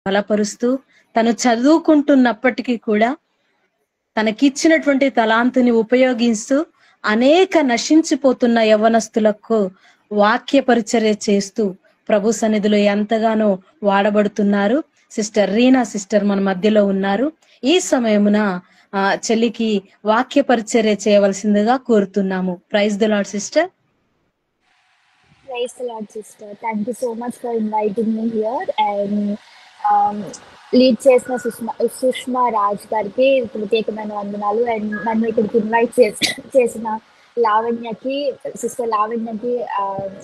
బలపరుస్తూ తను చదువుకుంటున్నప్పటికీ కూడా తనకిచ్చినటువంటి తలాంతుని ఉపయోగిస్తూ అనేక నశించిపోతున్న యవ్వనస్తులకు వాక్య పరిచర్య చేస్తూ ప్రభు సన్నిధిలో ఎంతగానో వాడబడుతున్నారు. సిస్టర్ రీనా సిస్టర్ మన మధ్యలో ఉన్నారు. ఈ సమయమున చెల్లికి వాక్య పరిచర్య చేయవలసిందిగా కోరుతున్నాము. Praise the Lord sister. Praise the Lord, sister. Thank you so much for inviting me here. And lead చేసిన సుష్మా రాజ్ గారికి ప్రత్యేకమైన వందనాలు. అండ్ నన్ను ఇక్కడికి ఇన్వైట్ చేసిన లావణ్యకి, సిస్టర్ లావణ్యకి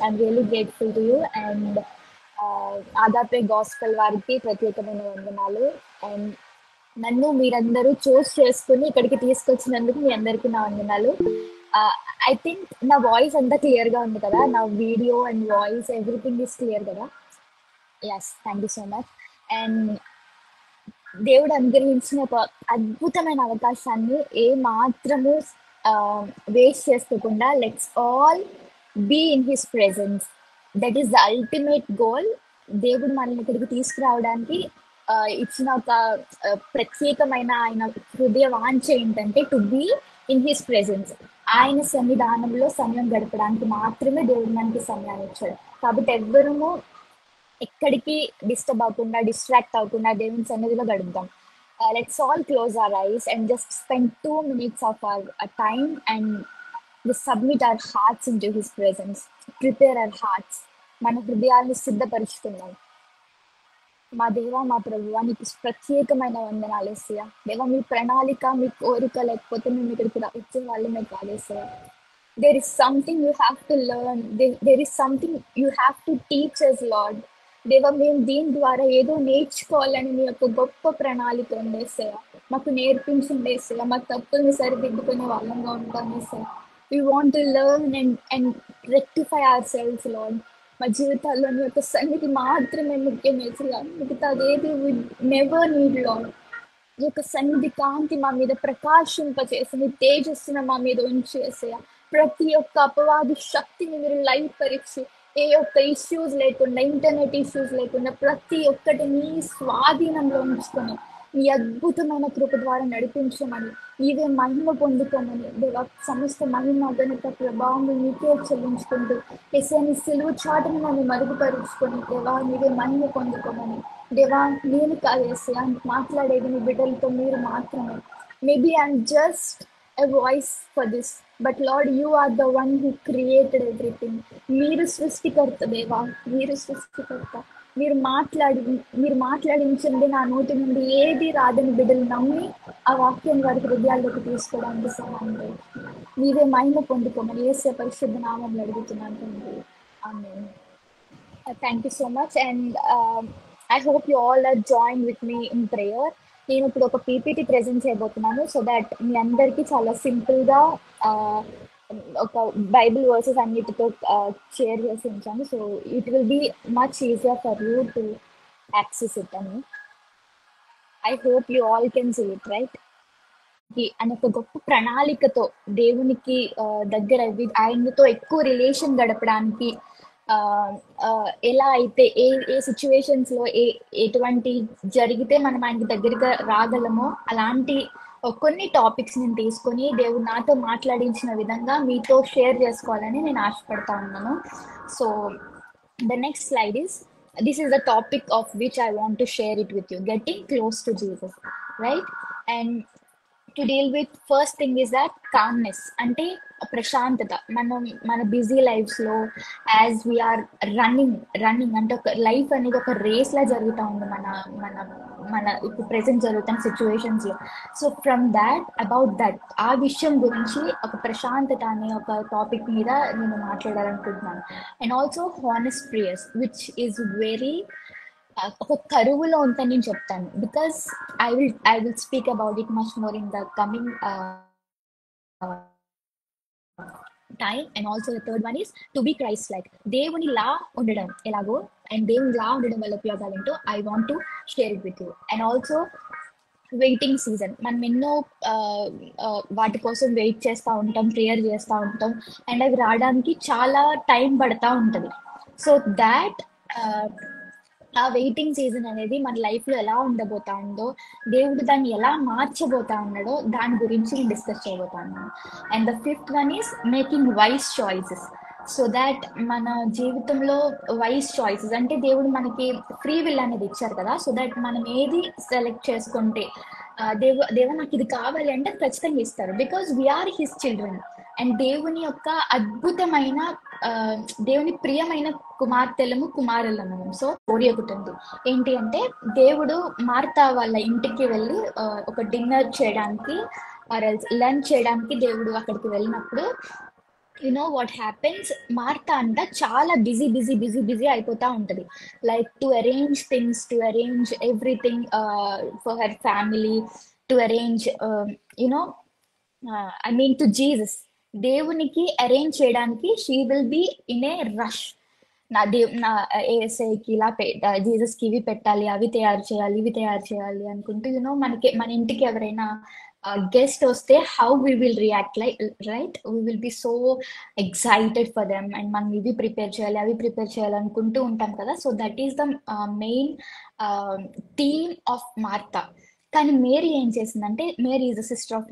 I'm really grateful to you. And ఆదాపే గాస్పెల్ వారికి ప్రత్యేకమైన వందనాలు. అండ్ నన్ను మీరందరూ చూస్ చేసుకుని ఇక్కడికి తీసుకొచ్చినందుకు మీ అందరికీ నా వందనాలు. ఐ థింక్ నా వాయిస్ అంతా క్లియర్గా ఉంది కదా, నా video and voice everything is clear కదా? Yes, thank you so much. And దేవుడు అనుగ్రహించిన ఒక అద్భుతమైన అవకాశాన్ని ఏ మాత్రము వేస్ట్ చేసుకోకుండా let's all be in his presence. That is the ultimate goal. దేవుడు మనల్ని ఇక్కడికి తీసుకురావడానికి ఇచ్చిన ఒక ప్రత్యేకమైన ఆయన హృదయ వాంఛ ఏంటంటే to be in his presence. ఆయన సన్నిధానంలో సమయం గడపడానికి మాత్రమే దేవుడు మనకి సమయాన్ని ఇచ్చాడు. కాబట్టి ఎవ్వరూ ఎక్కడికి డిస్టర్బ్ అవ్వకుండా, డిస్ట్రాక్ట్ అవ్వకుండా దేవుని సన్నిధిలో గడుపుదాం. Let's all close our eyes and just spend 2 minutes of our time and submit our hearts in to his presence. Prepare our hearts. మన హృదయాన్ని సిద్ధపరుచుకుందాం. మా దేవా, మా ప్రభువా, నీకు ప్రత్యేకమైన వందనాలు యేసయ్య. దేవా, మీ ప్రణాళిక, మీ కోరిక లేకపోతే మేము ఇక్కడికి వచ్చే వాళ్ళమే కాదేసయ్య. There is something you have to learn. There is something you have to teach us, lord. దేవా, మేము దీని ద్వారా ఏదో నేర్చుకోవాలని మీ యొక్క గొప్ప ప్రణాళిక ఉండేసయ్య. మాకు నేర్పించండి యేసయ్య. మా తప్పుల్ని సరిదిద్దుకునే వాళ్ళంగా ఉంటాం యేసయ్య. We want to learn and rectify our selves, lord. మా జీవితాల్లో నీ యొక్క సన్నిధి మాత్రమే ముఖ్యం యేసయ్య. మిగతాదేది వి నెవర్ నీడ్, లార్డ్. ఈ యొక్క సన్నిధి కాంతి మా మీద ప్రకాశింపచేసి నీ తేజస్సును మా మీద ఉంచి యేసయ్య. ప్రతి ఒక్క అపవాది శక్తిని మీరు లైవ్ పరిచి, ఏ ఒక్క ఇష్యూస్ లేకుండా, ఇంటర్నెట్ ఇష్యూస్ లేకుండా ప్రతి ఒక్కటి నీ స్వాధీనంలో ఉంచుకొని ఈ అద్భుతమైన కృప ద్వారా నడిపించమని, నీవే మహిమ పొందుకోమని దేవా, సమస్త మహిమ ఘనత ప్రభావం నీకే చెల్లించుకుంటూ యేసయ్య సెలువు చాటును నన్ను మరుగుపరుచుకొని దేవా, నీవే మహిమ పొందుకోమని. దేవా, నేను కాదు యేసయ్య మాట్లాడేది, నీ బిడ్డలతో మీరు మాత్రమే. Maybe I'm just a voice for this, but Lord, you are the one who created everything. మీరు సృష్టికర్త దేవా, మీరు సృష్టికర్త. మీరు మాట్లాడించండి. నా నోటి నుండి ఏది రాదని బిడ్డలు నమ్మి ఆ వాక్యం వారి హృదయాల్లోకి తీసుకోవడానికి సహాయం చేయండి. నీవే మహిమ పొందుకోమని యేసయ్య పరిశుద్ధ నామములో అడుగుతున్నాను తండ్రి. Amen. Thank you so much. And I hope you all are join with me in prayer. నేను ఇప్పుడు ఒక పీపీటీ ప్రెజెంట్ చేయబోతున్నాను సో దట్ మీ అందరికీ చాలా సింపుల్గా ఒక బైబిల్ వర్సెస్ అన్నిటితో షేర్ చేసి ఉంచాను. So it will be much easier for you to access it అని. I hope you all can see it, right? అని ఒక గొప్ప ప్రణాళికతో దేవునికి దగ్గర ఆయనతో ఎక్కువ రిలేషన్ గడపడానికి ఎలా అయితే ఏ సిచ్యువేషన్స్ లో ఎటువంటి జరిగితే మనం ఆయనకి దగ్గరగా రాగలమో అలాంటి కొన్ని టాపిక్స్ నేను తీసుకొని దేవుడు నాతో మాట్లాడించిన విధంగా మీతో షేర్ చేసుకోవాలని నేను ఆశపడతా ఉన్నాను. So the next slide is this is the topic of which I want to share it with you, getting close to Jesus, right? And to deal with, first thing is that calmness, అంటే ప్రశాంతత. మన busy lifes లో as we are running అంటే ఒక life అనేది ఒక race లా జరుగుతూ ఉంది మన ఇప్పుడు ప్రెసెంట్ జరుగుతున్న సిచ్యువేషన్స్ లో. సో ఫ్రమ్ అబౌట్ ఆ విషయం గురించి ఒక ప్రశాంతత అనే ఒక టాపిక్ మీద నేను మాట్లాడాలనుకుంటున్నాను. And also honest prayers which is very ఒక కరువులో ఉందని నేను చెప్తాను. Because I will speak about it much more in the coming time. And also the third one is to be Christ like. దేవుని లా ఉండడం ఎలాగో అండ్ దేవుని లా ఉండడం వల్ల ఉపయోగాలు ఏంటో I want to share it with you. And also waiting season, మనం ఎన్నో వాటి కోసం వెయిట్ చేస్తూ ఉంటాం, ప్రేయర్ చేస్తూ ఉంటాం అండ్ అవి రావడానికి చాలా టైం పడతా ఉంటుంది. సో దాట్ ఆ వెయిటింగ్ సీజన్ అనేది మన లైఫ్ లో ఎలా ఉండబోతా ఉందో, దేవుడు దాన్ని ఎలా మార్చబోతా ఉన్నాడో దాని గురించి నేను డిస్కస్ చేయబోతాను. And the fifth one is making wise choices. So that మన జీవితంలో వైస్ చాయిసెస్ అంటే దేవుడు మనకి ఫ్రీ విల్ అనేది ఇచ్చారు కదా, సో దట్ మనం ఏది సెలెక్ట్ చేసుకుంటే దేవ నాకు ఇది కావాలి అంటే ఖచ్చితంగా ఇస్తారు, because we are his children. And దేవుని యొక్క అద్భుతమైన ఆ, దేవుని ప్రియమైన కుమార్తెలము కుమారులము. సో స్టోరీ ఒకటి ఉంది. ఏంటి అంటే, దేవుడు మార్తా వాళ్ళ ఇంటికి వెళ్ళి ఒక డిన్నర్ చేయడానికి లంచ్ చేయడానికి దేవుడు అక్కడికి వెళ్ళినప్పుడు, వాట్ హ్యాపెన్స్, మార్తా అంట చాలా బిజీ అయిపోతా ఉంటది. Like to arrange things, to arrange everything for her family, to arrange you know I mean to Jesus. దేవునికి అరేంజ్ చేయడానికి she will be in a rush. నా ఏసైకి ఇలా జీసస్ కి ఇవి పెట్టాలి, అవి తయారు చేయాలి, ఇవి తయారు చేయాలి అనుకుంటూ, మనకి మన ఇంటికి ఎవరైనా గెస్ట్ వస్తే how we will react, like right, we will be so excited for them, and మనం ఇవి ప్రిపేర్ చేయాలి, అవి ప్రిపేర్ చేయాలి అనుకుంటూ ఉంటాం కదా. So that is the main theme of Martha. కానీ మేరీ ఏం చేసిందంటే, Mary is the sister of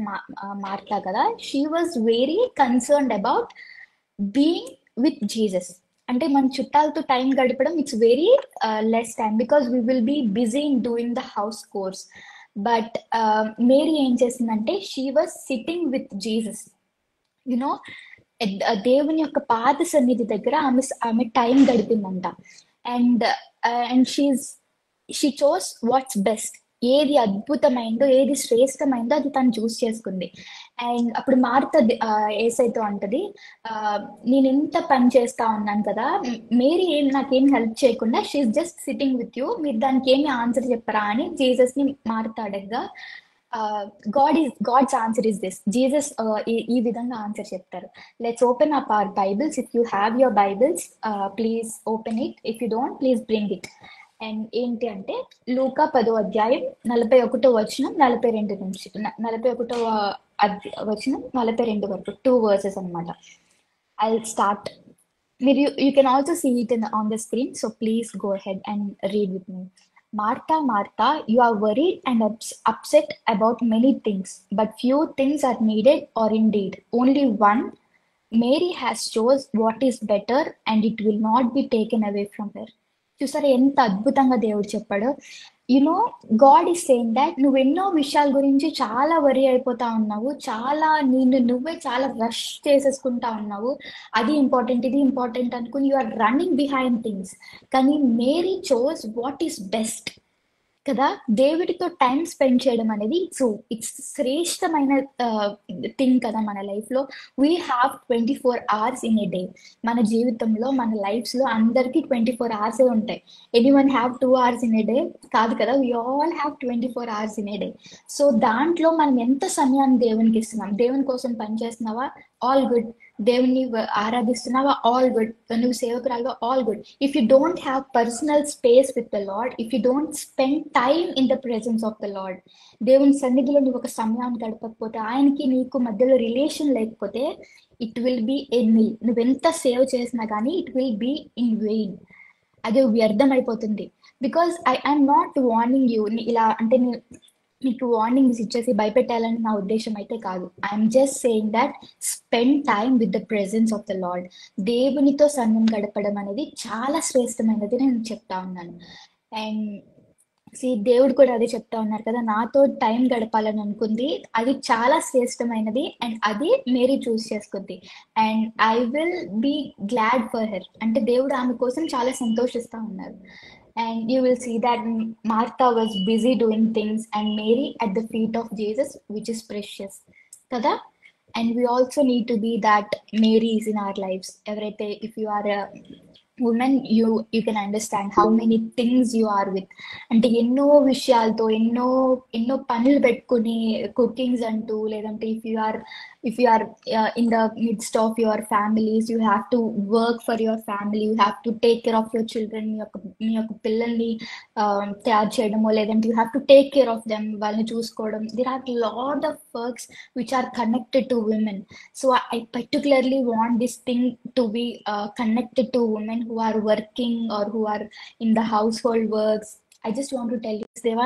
Martha కదా, she was very concerned about being with Jesus. అంటే మన చుట్టాలతో టైం గడపడం it's very less time, because we will be busy in doing the house chores. But Mary ఏం చేసిందంటే, she was sitting with Jesus. You know దేవుని యొక్క పాద సన్నిధి దగ్గర ఆమె టైం గడిపిందంట. And and she chose what's best. ఏది అద్భుతమైందో, ఏది శ్రేష్టమైందో అది తను చూస్ చేసుకుంది. అండ్ అప్పుడు మార్త ఏసైతో అంటది, నేను ఎంత పని చేస్తా ఉన్నాను కదా, మేరీ నాకేం హెల్ప్ చేయకుండా she just sitting with you, మీరు దానికి ఏమి ఆన్సర్ చెప్పరా అని జీసస్ ని మార్త అడగగా, God's answer is this. Jesus ఈ విధంగా ఆన్సర్ చెప్తారు. Let's open up our Bibles. If you have your Bibles, please open it. If you don't, please bring it. And ఏంటి అంటే, లూకా 10వ అధ్యాయం 41వ వచనం 42 నుంచి 41వ వచనం 42 వరకు 2 వర్సెస్ అనమాట. I start. మీరు you can also see it on the screen, so please go ahead and read with me. Martha, Martha, you are worried and upset about many things, but few things are needed, or indeed only one. Mary has chose what is better, and it will not be taken away from her. చూసారా ఎంత అద్భుతంగా దేవుడు చెప్పాడు. God is saying that నువ్వు ఎన్నో విషయాల గురించి చాలా వరి అయిపోతా ఉన్నావు, చాలా నువ్వే చాలా రష్ చేసేసుకుంటా ఉన్నావు, అది ఇంపార్టెంట్, ఇది ఇంపార్టెంట్ అనుకుని you are running behind things. కానీ Mary chose what is best కదా. దేవుడితో టైం స్పెండ్ చేయడం అనేది ఇట్స్ శ్రేష్టమైన థింగ్ కదా మన లైఫ్ లో. We have 24 hours in a day. మన జీవితంలో, మన లైఫ్స్ లో అందరికి 24 hours ఉంటాయి. Anyone have 2 hours in a day? కాదు కదా, we all have 24 hours in a day. So దాంట్లో మనం ఎంత సమయాన్ని దేవునికి ఇస్తున్నాం? దేవుని కోసం పని చేస్తున్నావా? All good. దేవుని ఆరాధిస్తున్నావా? All good. నువ్వు సేవకురాలుగా? All good. If you don't have personal space with the lord, if you don't spend time in the presence of the lord, దేవుని సన్నిధిలో నువ్వు ఒక సమయాన్ని గడపకపోతే, ఆయనకి నీకు మధ్యలో రిలేషన్ లేకపోతే, it will be a nil. నువ్వెంత సేవ్ చేసినా కానీ it will be in vain. అది వ్యర్థం అయిపోతుంది. Because I'm not warning you, ఇలా అంటే మీకు వార్నింగ్స్ ఇచ్చేసి భయపెట్టాలని నా ఉద్దేశం అయితే కాదు. I'm just saying that spend time with the presence of the lord. దేవునితో సమయం గడపడం అనేది చాలా శ్రేష్టమైనది నేను చెప్తా ఉన్నాను. అండ్ దేవుడు కూడా అదే చెప్తా ఉన్నారు కదా, నాతో టైం గడపాలని అనుకుంది, అది చాలా శ్రేష్టమైనది, అండ్ అది మేరీ చూస్ చేసుకుంది. And I will be glad for her. అంటే దేవుడు ఆమె కోసం చాలా సంతోషిస్తా ఉన్నారు. And you will see that Martha was busy doing things, and Mary at the feet of Jesus, which is precious kada. And we also need to be that Marys in our lives. Everything, if you are a woman, you can understand how many things you are with. అంటే ఎన్నో విషయాలతో ఎన్నో పనులు పెట్టుకుని cookings అంటూ, లేదంటే if you are if you are in the midst of your families, you have to work for your family, you have to take care of your children, మీ యొక్క పిల్లల్ని తయారు చేయడమో లేదంటే you have to take care of them, వాళ్ళని చూసుకోవడం. There are lot of works which are connected to women. So I particularly want this thing to be connected to women who are working or who are in the household works. I just want to tell you దేవా,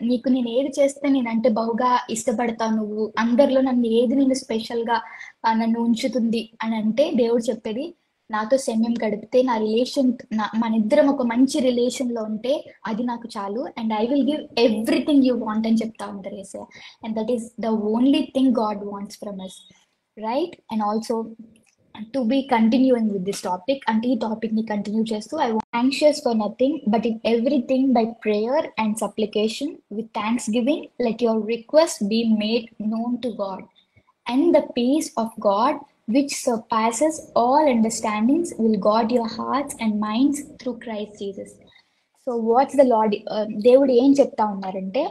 నీకు నేను ఏది చేస్తే నేనంటే బహుగా ఇష్టపడతావు, నువ్వు అందరిలో నన్ను ఏది నేను స్పెషల్గా నన్ను ఉంచుతుంది అని అంటే దేవుడు చెప్పేది, నాతో సమయం గడిపితే నా రిలేషన్, మన ఇద్దరం ఒక మంచి రిలేషన్ లో ఉంటే అది నాకు చాలు, and I will give everything you want అని చెప్తా ఉంటారు ఏసయ్య. And that is the only thing God wants from us, right? And also to be continuing with this topic, అంటే ఈ టాపిక్ ని కంటిన్యూ చేస్తూ, I want anxious for nothing but in everything by prayer and supplication with thanksgiving let your request be made known to God, and the peace of God which surpasses all understandings will guard your hearts and minds through Christ Jesus. So what's the Lord, దేవుడు ఏం చెప్తా ఉన్నారంటే,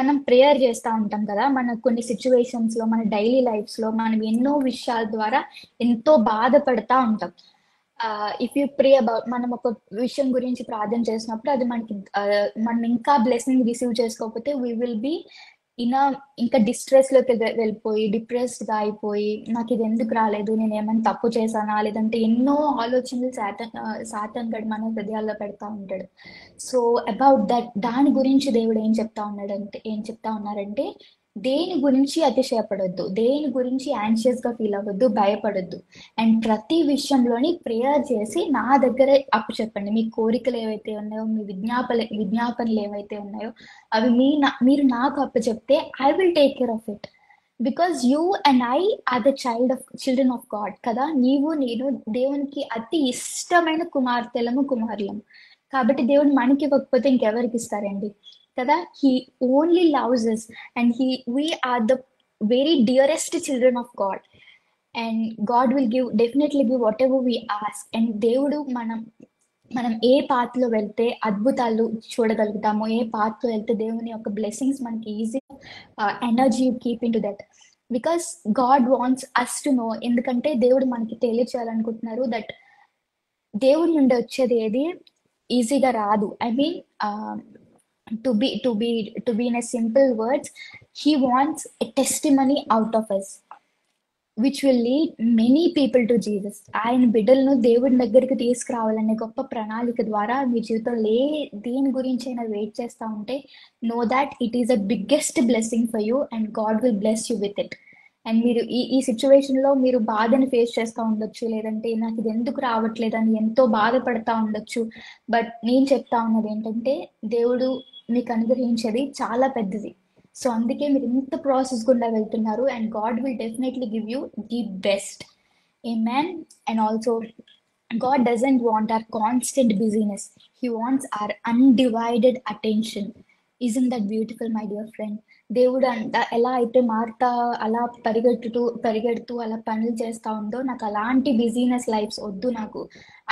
మనం prayer చేస్తూ ఉంటాం కదా, మన కొన్ని సిచ్యువేషన్స్ లో, మన డైలీ లైఫ్స్ లో మనం ఎన్నో విషయాల ద్వారా ఎంతో బాధపడతా ఉంటాం. ఇఫ్ యూ ప్రే అబౌట్, మనం ఒక విషయం గురించి ప్రార్థన చేసినప్పుడు అది మనకి మనం ఇంకా బ్లెస్సింగ్ రిసీవ్ చేసుకోకపోతే వీ విల్ బి ఇంకా డిస్ట్రెస్ లోకి వెళ్ళిపోయి, డిప్రెస్డ్ గా అయిపోయి, నాకు ఇది ఎందుకు రాలేదు, నేను ఏమైనా తప్పు చేశానా, లేదంటే ఎన్నో ఆలోచనలు సాతాన్ గడు మన హృదయాల్లో పెడతా ఉంటాడు. సో అబౌట్ దట్, దాని గురించి దేవుడు ఏం చెప్తా ఉన్నారంటే దేని గురించి అతిశయపడొద్దు, దేని గురించి యాంగ్షియస్ గా ఫీల్ అవ్వద్దు, భయపడొద్దు, అండ్ ప్రతి విషయంలోని ప్రేయర్ చేసి నా దగ్గరే అప్పు చెప్పండి. మీ కోరికలు ఏవైతే ఉన్నాయో, మీ విజ్ఞాపనలు ఏవైతే ఉన్నాయో అవి మీరు నాకు అప్పు చెప్తే I will take care of it, because you and I are the children of God కదా. నీవు నేను దేవునికి అతి ఇష్టమైన కుమారులము. కాబట్టి దేవుడు మనకి ఇవ్వకపోతే ఇంకెవరికి ఇస్తారండి కదా. He only loves us and we are the very dearest children of God, and God will definitely give whatever we ask. and దేవుడు మనం ఏ పాత్ లో వెళ్తే అద్భుతాలు చూడగలుగుతామో, ఏ పాత్ లో వెళ్తే దేవుని యొక్క బ్లెస్సింగ్స్ మనకి easy energy keep into that, because God wants us to know. ఎందుకంటే దేవుడు మనకి తెలియచేయాలనుకుంటున్నారు దట్ దేవుడి నుండి వచ్చేది ఏది ఈజీగా రాదు. I mean to be in a simple words, he wants a testimony out of us which will lead many people to Jesus. ఆయన బిడ్డలను దేవుడి దగ్గరికి తీసుకురావాలనే గొప్ప ప్రణాళిక ద్వారా మీ జీవితంలో దేని గురించి అయినా వెయిట్ చేస్తా ఉంటే, know that it is a biggest blessing for you and God will bless you with it. And మీరు ఈ సిచ్యువేషన్ లో మీరు బాధని ఫేస్ చేస్తూ ఉండొచ్చు, లేదంటే నాకు ఇది ఎందుకు రావట్లేదు అని ఎంతో బాధపడతా ఉండొచ్చు. బట్ నేను చెప్తా ఉన్నది ఏంటంటే, దేవుడు మీకు అనుగ్రహించేది చాలా పెద్దది. సో అందుకే మీరు ఇంత ప్రాసెస్ గుండా వెళ్తున్నారు, and God will definitely give you the best. Amen. And also God doesn't want hour constant business, he wants hour undivided attention. Isn't that beautiful my dear friend? దేవుడు ఎలా అయితే మార్తా అలా పరిగెడుతూ అలా పనులు చేస్తా ఉందో, నాకు అలాంటి బిజీనెస్ లైఫ్స్ వద్దు.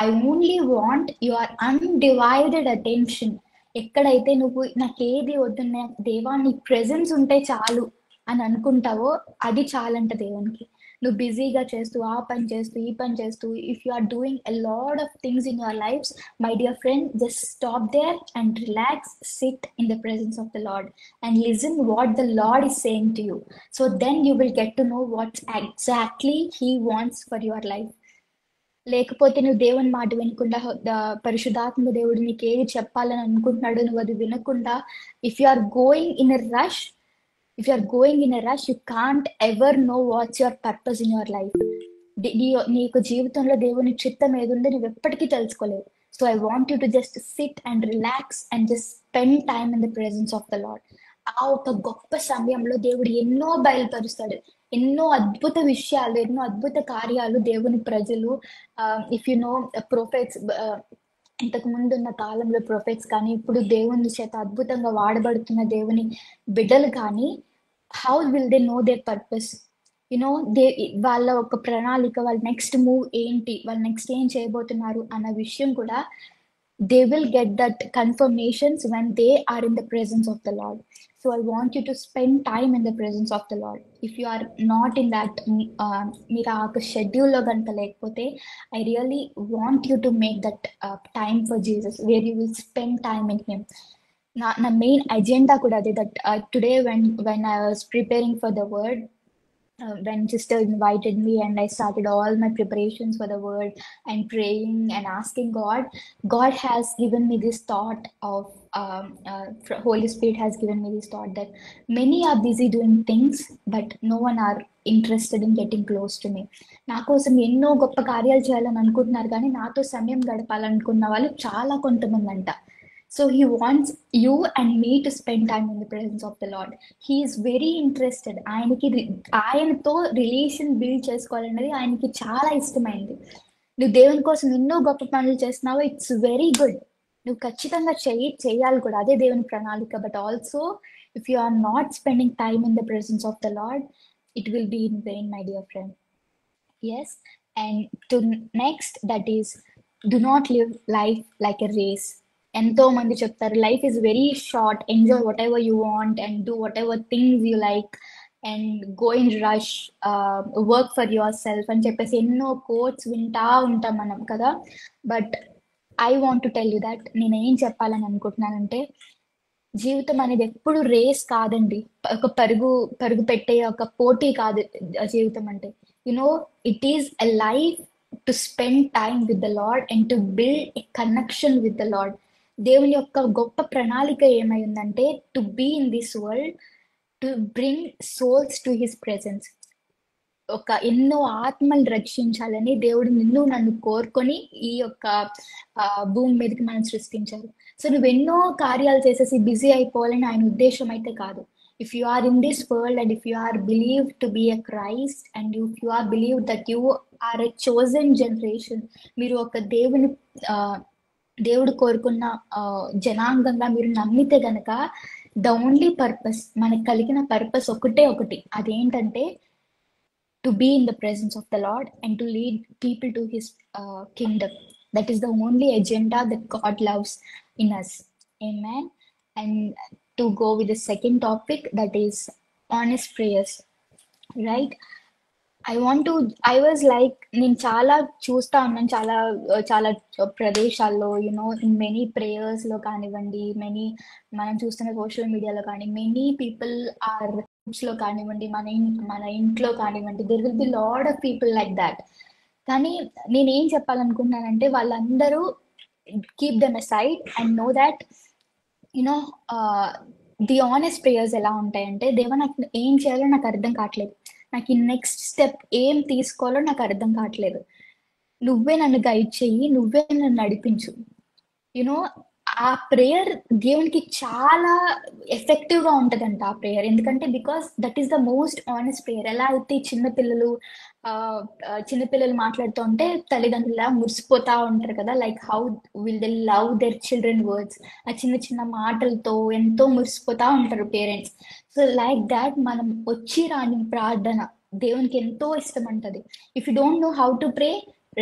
I only want your undivided attention. ఎక్కడైతే నువ్వు నాకేది వద్దున్నా దేవా నీ ప్రెజెన్స్ ఉంటే చాలు అని అనుకుంటావో అది చాలంట దేవునికి. నువ్వు బిజీగా చేస్తూ ఆ పని చేస్తూ ఈ పని చేస్తూ, if you are doing a lot of things in your lifes, my dear friend, just stop there and relax, sit in the presence of the Lord and listen what the Lord is saying to you. So then you will get to know what's exactly he wants for your life. లేకపోతే నువ్వు దేవుని మాట వినకుండా, పరిశుద్ధాత్మ దేవుడు నీకు ఏది చెప్పాలని అనుకుంటున్నాడు నువ్వు అది వినకుండా, if you are going in a rush, you can't ever know what's your purpose in your life. నీకు జీవితంలో దేవుని చిత్తం ఏది ఉందో నువ్వు ఎప్పటికీ తెలుసుకోలేవు. So I want you to just sit and relax and just spend time in the presence of the Lord. ఆ ఒక గొప్ప సమయంలో దేవుడు ఎన్నో బయలుపరుస్తాడు, ఎన్నో అద్భుత విషయాలు, ఎన్నో అద్భుత కార్యాలు దేవుని ప్రజలు, ఇఫ్ యు నో ప్రొఫెట్స్, ఇంతకు ముందు ఉన్న కాలంలో ప్రొఫెట్స్ కానీ, ఇప్పుడు దేవుని చేత అద్భుతంగా వాడబడుతున్న దేవుని బిడ్డలు కానీ, how will they know their purpose? You know వాళ్ళ ఒక ప్రణాళిక, వాళ్ళ నెక్స్ట్ మూవ్ ఏంటి, వాళ్ళు నెక్స్ట్ ఏం చేయబోతున్నారు అన్న విషయం కూడా they will get that confirmations when they are in the presence of the Lord. So I want you to spend time in the presence of the Lord. If you are not in that మీరు ఆ షెడ్యూల్లో కనుక లేకపోతే I really want you to make that time for Jesus where you will spend time in him. నా main agenda కూడా అదే, that today when I was preparing for the word, when sister invited me and I started all my preparations for the word and praying and asking God has given me this thought of Holy Spirit has given me this thought that many are busy doing things but no one are interested in getting close to me. నా కోసం ఎన్నో గొప్ప కార్యాలు చేయాలని అనుకుంటున్నారు కానీ నాతో సమయం గడపాలనుకున్న వాళ్ళు చాలా కొంతమంది అంట. So he wants you and me to spend time in the presence of the Lord. He is very interested. ఆయనతో రిలేషన్ బిల్డ్ చేసుకోవాలనేది ఆయనకి చాలా ఇష్టమైంది. నువ్వు దేవుని కోసం ఎన్నో గొప్ప పనులు చేస్తున్నావు, ఇట్స్ వెరీ గుడ్. నువ్వు ఖచ్చితంగా చేయాలి కూడా, అదే దేవుని ప్రణాళిక. But also if you are not spending time in the presence of the Lord, it will be in vain, my dear friend. Yes, and to next, that is, do not live life like a race. ఎంతో మంది చెప్తారు life is very short, enjoy what ever you want and do what ever things you like and go in rush, work for your self అని చెప్పేసి ఎన్నో quotes వింటా ఉంటాం మనం కదా. But I want to tell you that, నేను ఏం చెప్పాలని అనుకుంటున్నానంటే, జీవితం అనేది ఎప్పుడు రేస్ కాదండి, ఒక పరుగు పెట్టే ఒక పోటీ కాదు జీవితం అంటే. It is a life to spend time with the Lord and to build a connection with the Lord. దేవుని యొక్క గొప్ప ప్రణాళిక ఏమై ఉందంటే, to be in this world, to bring souls to his presence. ఎన్నో ఆత్మలు రక్షించాలని దేవుడు నన్ను కోరుకొని ఈ యొక్క భూమి మీదకి మనం సృష్టించారు. సో నువ్వు ఎన్నో కార్యాలు చేసేసి బిజీ అయిపోవాలని ఆయన ఉద్దేశం అయితే కాదు. If you are in this world and if you are believed to be a Christ and if you are believed that you are a chosen generation, మీరు ఒక దేవుడు కోరుకున్న జనాంగంగా మీరు నమ్మితే గనక, ద ఓన్లీ పర్పస్, మనకు కలిగిన పర్పస్ ఒకటి, అదేంటంటే to be in the presence of the Lord and to lead people to his kingdom. That is the only agenda that God loves in us. Amen. And to go with the second topic, that is honest prayers, right? I was like, నేను చాలా చూస్తా ఉన్నాను చాలా ప్రదేశాల్లో, in many prayers లో కానివ్వండి, మనం చూస్తున్న సోషల్ మీడియాలో కానీ, మెనీ పీపుల్ ఆర్ లో కానివ్వండి, మన ఇంట్లో కానివ్వండి, there will be lot of people like that. కానీ నేనేం చెప్పాలనుకుంటున్నానంటే, వాళ్ళందరూ keep them aside and know that the honest prayers ఎలా ఉంటాయంటే, దేవా నాకు ఏం చేయాలో నాకు అర్థం కావట్లేదు, నాకు ఈ నెక్స్ట్ స్టెప్ ఏం తీసుకోవాలో నాకు అర్థం కావట్లేదు, నువ్వే నన్ను గైడ్ చెయ్యి, నువ్వే నన్ను నడిపించు. ఆ ప్రేయర్ దేవునికి చాలా ఎఫెక్టివ్ గా ఉంటదంట ఆ ప్రేయర్. ఎందుకంటే because that is the most honest prayer. ఎలా అయితే చిన్నపిల్లలు మాట్లాడుతూ ఉంటే తల్లిదండ్రులు మురిసిపోతా ఉంటారు కదా, like how will they love their children words, ఆ చిన్న మాటలతో ఎంతో మురిసిపోతా ఉంటారు పేరెంట్స్. సో లైక్ దాట్ మనం వచ్చి రాని ప్రార్థన దేవునికి ఎంతో ఇష్టం అంటది. If you don't know how to pray,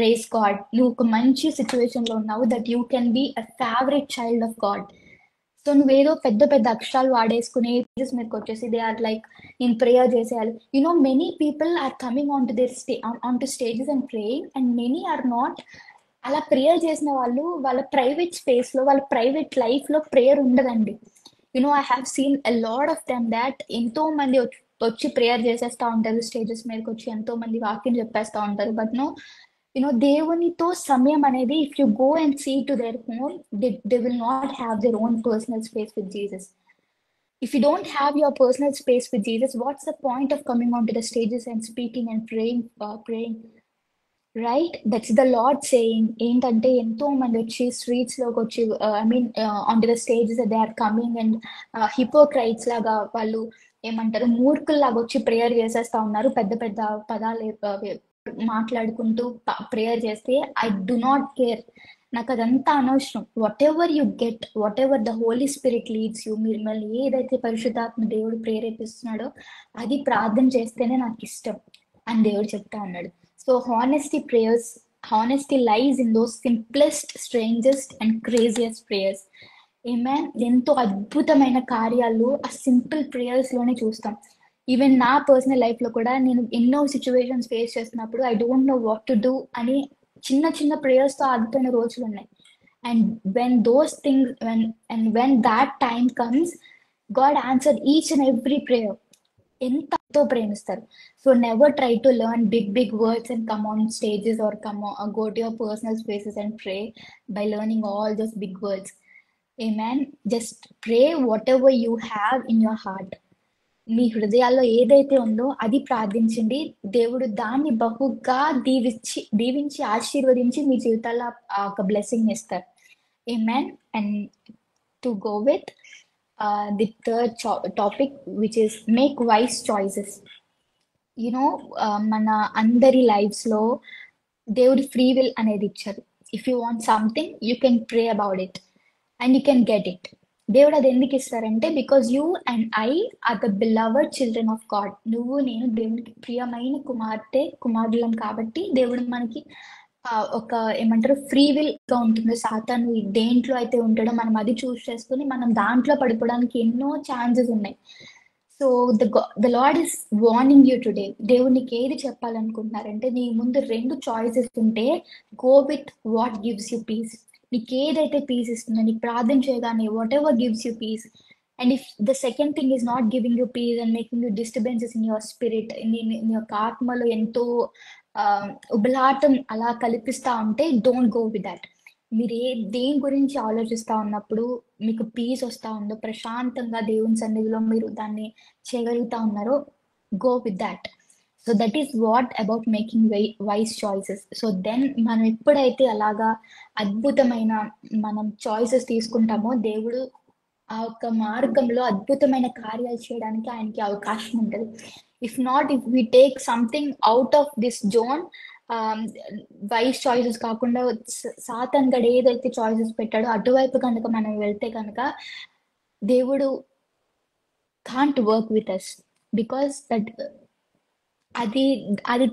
raise God. నువ్వు ఒక మంచి సిచ్యువేషన్ లో ఉన్నావు, that you can be a favourite child of God. So నువ్వేదో పెద్ద అక్షరాలు వాడేసుకుని పేజెస్ మీదకి వచ్చేసి దే ఆర్ లైక్, నేను ప్రేయర్ చేసేయాలి. Many people are coming onto their onto stages and praying, and many are not. అలా prayer చేసిన వాళ్ళు వాళ్ళ ప్రైవేట్ స్పేస్ లో, వాళ్ళ ప్రైవేట్ లైఫ్ లో ప్రేయర్ ఉండదండి. I have seen a lot of them that ఎంతో మంది వచ్చి ప్రేయర్ చేసేస్తా ఉంటారు, స్టేజెస్ మీదకి వచ్చి ఎంతో మంది వాక్యం చెప్పేస్తా ఉంటారు. బట్ దేవునితో సమయం అనేది, if you go and see to their home, they will not have their own personal space with Jesus. If you don't have your personal space with Jesus, what's the point of coming onto the stages and speaking and praying? Right? That's the Lord saying. ఏంటంటే ఎంతో మంది వచ్చి streets లోకి వచ్చి onto the stages they are coming and hypocrites లాగా, వాళ్ళు ఏమంటారు, మూర్ఖుల్లాగా వచ్చి ప్రేయర్ చేసేస్తా ఉన్నారు, పెద్ద పదాలు మాట్లాడుకుంటూ ప్రేయర్ చేస్తే. ఐ డు నాట్ కేర్, నాకు అదంతా అనవసరం. Whatever you get, whatever the Holy Spirit leads you, మిమ్మల్ని ఏదైతే పరిశుద్ధాత్మ దేవుడు ప్రేరేపిస్తున్నాడో అది ప్రార్థన చేస్తేనే నాకు ఇష్టం అని దేవుడు చెప్తా ఉన్నాడు. So honesty prayers honesty lies in those simplest, strangest, and craziest prayers. Amen. ఎంతో అద్భుతమైన కార్యాలు ఆ సింపుల్ ప్రేయర్స్ లోనే చూస్తాం. ఈవెన్ నా పర్సనల్ లైఫ్ లో కూడా నేను ఎన్నో సిచ్యువేషన్స్ ఫేస్ చేస్తున్నప్పుడు I don't know what to do అని చిన్న చిన్న ప్రేయర్స్ తో ఆగిపోయిన రోజులు ఉన్నాయి. And when those things when that time comes, God answer each and every prayer. ఎంతో ప్రేమిస్తారు. So never try to learn big words and come on stages or go to your personal spaces and pray by learning all those big words. Amen. Just pray whatever you have in your heart. మీ హృదయాల్లో ఏదైతే ఉందో అది ప్రార్థించండి. దేవుడు దాన్ని బహుగా దీవించి ఆశీర్వదించి మీ జీవితాల్లో ఒక బ్లెస్సింగ్ ఇస్తారు. Amen. And to go with the third topic, which is make wise choices. మన అందరి లైఫ్స్ లో దేవుడు ఫ్రీ విల్ అనేది ఇచ్చారు. If you want something you can pray about it and you can get it. దేవుడు అది ఎందుకు ఇస్తారంటే because you and I are the beloved children of God. నువ్వు నేను దేవునికి ప్రియమైన కుమారులం కాబట్టి దేవుడు మనకి ఒక ఏమంటారు ఫ్రీ విల్ గా ఉంటుంది. సాతాను దేంట్లో అయితే ఉంటాడో మనం అది చూస్ చేసుకుని మనం దాంట్లో పడిపోవడానికి ఎన్నో ఛాన్సెస్ ఉన్నాయి. So the lord is warning you today. దేవుడు నీకు ఏది చెప్పాలనుకుంటున్నారంటే నీ ముందు 2 చాయిసెస్ ఉంటే go with what gives you piece. నీకు ఏదైతే పీస్ ఇస్తుందో నీకు ప్రార్థన చేయగానే what ever gives you piece. And if the second thing is not giving you peace and making you disturbances in your spirit, నీ యొక్క ఆత్మలో ఎంతో ఉబలాటం అలా కల్పిస్తా ఉంటే డోంట్ గో విత్ దట్. మీరు దేని గురించి ఆలోచిస్తా ఉన్నప్పుడు మీకు పీస్ వస్తా ఉందో, ప్రశాంతంగా దేవుని సన్నిధిలో మీరు దాన్ని చేయగలుగుతా ఉన్నారో, go with that. So that is what about making wise choices. So then మనం ఎప్పుడైతే అలాగా అద్భుతమైన మనం చాయిసెస్ తీసుకుంటామో దేవుడు ఆ యొక్క మార్గంలో అద్భుతమైన కార్యాలు చేయడానికి ఆయనకి అవకాశం ఉంటుంది. If not, if we take something out of this zone, wise choices కాకుండా సాతాన్ గడు ఏదైతే చాయిసెస్ పెట్టాడో అటువైపు కనుక మనం వెళ్తే కనుక దేవుడు can't work with us. Because that అది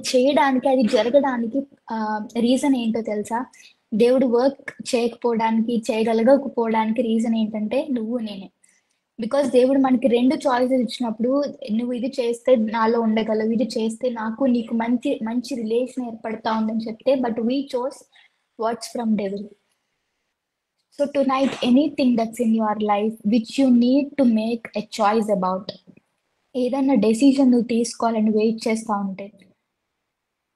చేయడానికి, అది జరగడానికి రీజన్ ఏంటో తెలుసా? దేవుడు వర్క్ చేయగలగకపోవడానికి రీజన్ ఏంటంటే నువ్వు నేనే. బికాస్ దేవుడు మనకి 2 చాయిసెస్ ఇచ్చినప్పుడు నువ్వు ఇది చేస్తే నాలో ఉండగలవు, ఇది చేస్తే నీకు మంచి రిలేషన్ ఏర్పడతా ఉందని చెప్తే, but we chose what's from devil. So tonight anything that's in your life which you need to make a choice about, ఏదైనా డెసిషన్ నువ్వు తీసుకోవాలని వెయిట్ చేస్తూ ఉంటే,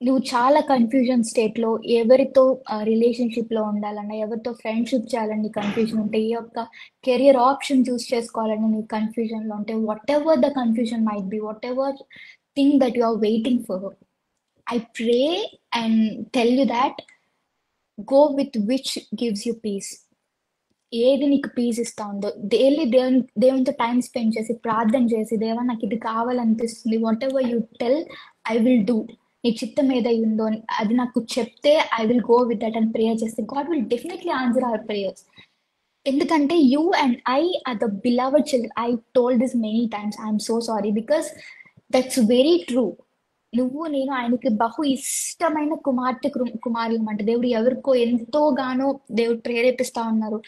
నువ్వు చాలా కన్ఫ్యూజన్ స్టేట్లో, ఎవరితో రిలేషన్షిప్లో ఉండాలన్నా, ఎవరితో ఫ్రెండ్షిప్ చేయాలని కన్ఫ్యూజన్ ఉంటే, ఈ యొక్క కెరియర్ ఆప్షన్ చూస్ చేసుకోవాలని నీ కన్ఫ్యూజన్లో ఉంటే, whatever the confusion might be, whatever thing that you are waiting for, I pray and tell you that go with which gives you peace. ఏది నీకు పీస్ ఇస్తా ఉందో డైలీ దేవునితో time spend చేసి ప్రార్థన చేసి, దేవా నాకు ఇది కావాలనిపిస్తుంది, whatever you tell I will do. నీ చిత్తం ఏదై ఉందో అది నాకు చెప్తే I will go with that and prayer చేస్తే God will definitely answer our prayers. ఎందుకంటే you and I are the beloved children. I told this many times, I'm so sorry, because that's very true. నువ్వు నేను ఆయనకి బహు ఇష్టమైన కుమారులు అంటే దేవుడు ఎవరికో ఎంతోగానో దేవుడు ప్రేరేపిస్తా ఉన్నారు.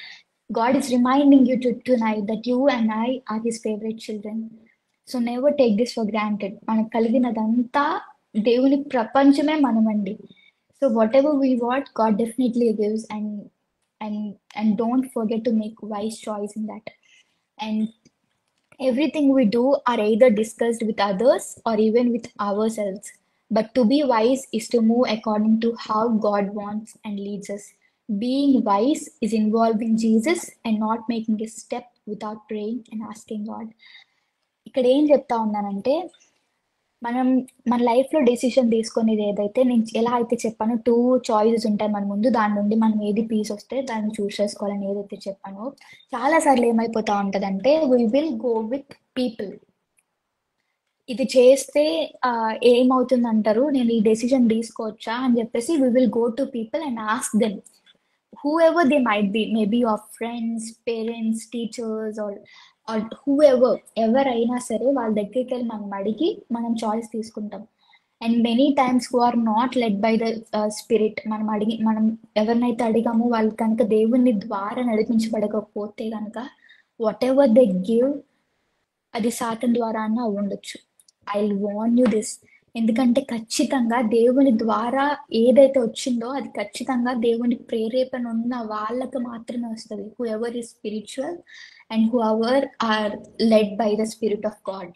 God is reminding you tonight that you and I are his favorite children. So never take this for granted. మనకు కలిగినదంతా దేవుని ప్రపంచమే మనమండి. So whatever we want, God definitely gives, and don't forget to make wise choice in that. And everything we do are either discussed with others or even with ourselves. But to be wise is to move according to how God wants and leads us. Being wise is involving Jesus and not making a step without praying and asking God. ఇక్కడ ఏం చెప్తా ఉన్నానంటే, మన లైఫ్లో decision తీసుకునేది ఏదైతే నేను ఎలా అయితే చెప్పానో 2 చాయిసెస్ ఉంటాయి మన ముందు, దాని నుండి మనం ఏది పీస్ వస్తే దాన్ని చూస్ చేసుకోవాలని ఏదైతే చెప్పానో, చాలాసార్లు ఏమైపోతా ఉంటుందంటే we will go with people. ఇది చేస్తే ఏమవుతుంది అంటారు, నేను ఈ డెసిషన్ తీసుకోవచ్చా అని చెప్పేసి we will go to people and ask them, whoever they might be, maybe your friends, parents, teachers, or whoever, ఎవరైనా సరే వాళ్ళ దగ్గరికి వెళ్ళి మనం అడిగి మనం చాయిస్ తీసుకుంటాం. And many times who are not led by the spirit, మనం ఎవరినైతే అడిగామో వాళ్ళు కనుక దేవుని ద్వారా నడిపించబడకపోతే కనుక వాట్ ఎవర్ దే గివ్ అది సాతాన్ ద్వారా అన్న ఉండొచ్చు. I warn you this. ఎందుకంటే ఖచ్చితంగా దేవుని ద్వారా ఏదైతే వచ్చిందో అది ఖచ్చితంగా దేవుని ప్రేరేపణ ఉన్న వాళ్ళకి మాత్రమే వస్తుంది. Whoever is spiritual and whoever are led by the spirit of God.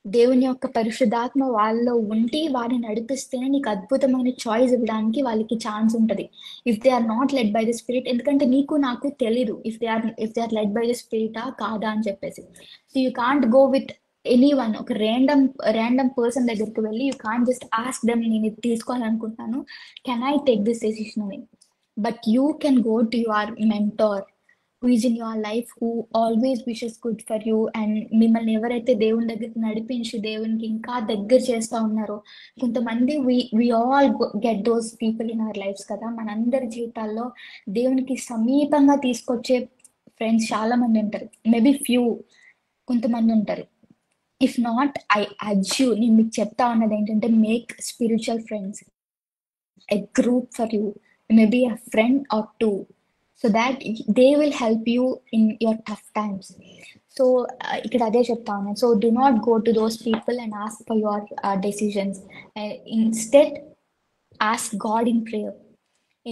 దేవుని యొక్క పరిశుద్ధాత్మ వాళ్ళలో ఉండి వారిని నడిపిస్తేనే నీకు అద్భుతమైన చాయిస్ ఇవ్వడానికి వాళ్ళకి ఛాన్స్ ఉంటుంది. If they are not led by the spirit, ఎందుకంటే నీకు నాకు తెలీదు if they are led by the స్పిరిటా కాదా అని చెప్పేసి. So you can't go with any one, ఒక ర్యాండమ్ పర్సన్ దగ్గరికి వెళ్ళి you can't just ask them, నేను ఇది తీసుకోవాలనుకుంటున్నాను, can I take this decision అని. But you can go to your mentor who is in your life, who always wishes good for you. And మిమ్మల్ని ఎవరైతే దేవుని దగ్గరికి నడిపించి దేవునికి ఇంకా దగ్గర చేస్తా ఉన్నారో, కొంతమంది we all get those people in our lifes కదా. మనందరి జీవితాల్లో దేవునికి సమీపంగా తీసుకొచ్చే ఫ్రెండ్స్ చాలా మంది ఉంటారు. మేబీ ఫ్యూ, కొంతమంది ఉంటారు. If not, I urge you, నేను మీకు చెప్తా ఉన్నది ఏంటంటే, make spiritual friends, a group for you, maybe a friend or two, so that they will help you in your tough times. So ఇక్కడ అదే చెప్తా ఉన్నాను. So do not go to those people and ask for your decisions. Instead ask God in prayer.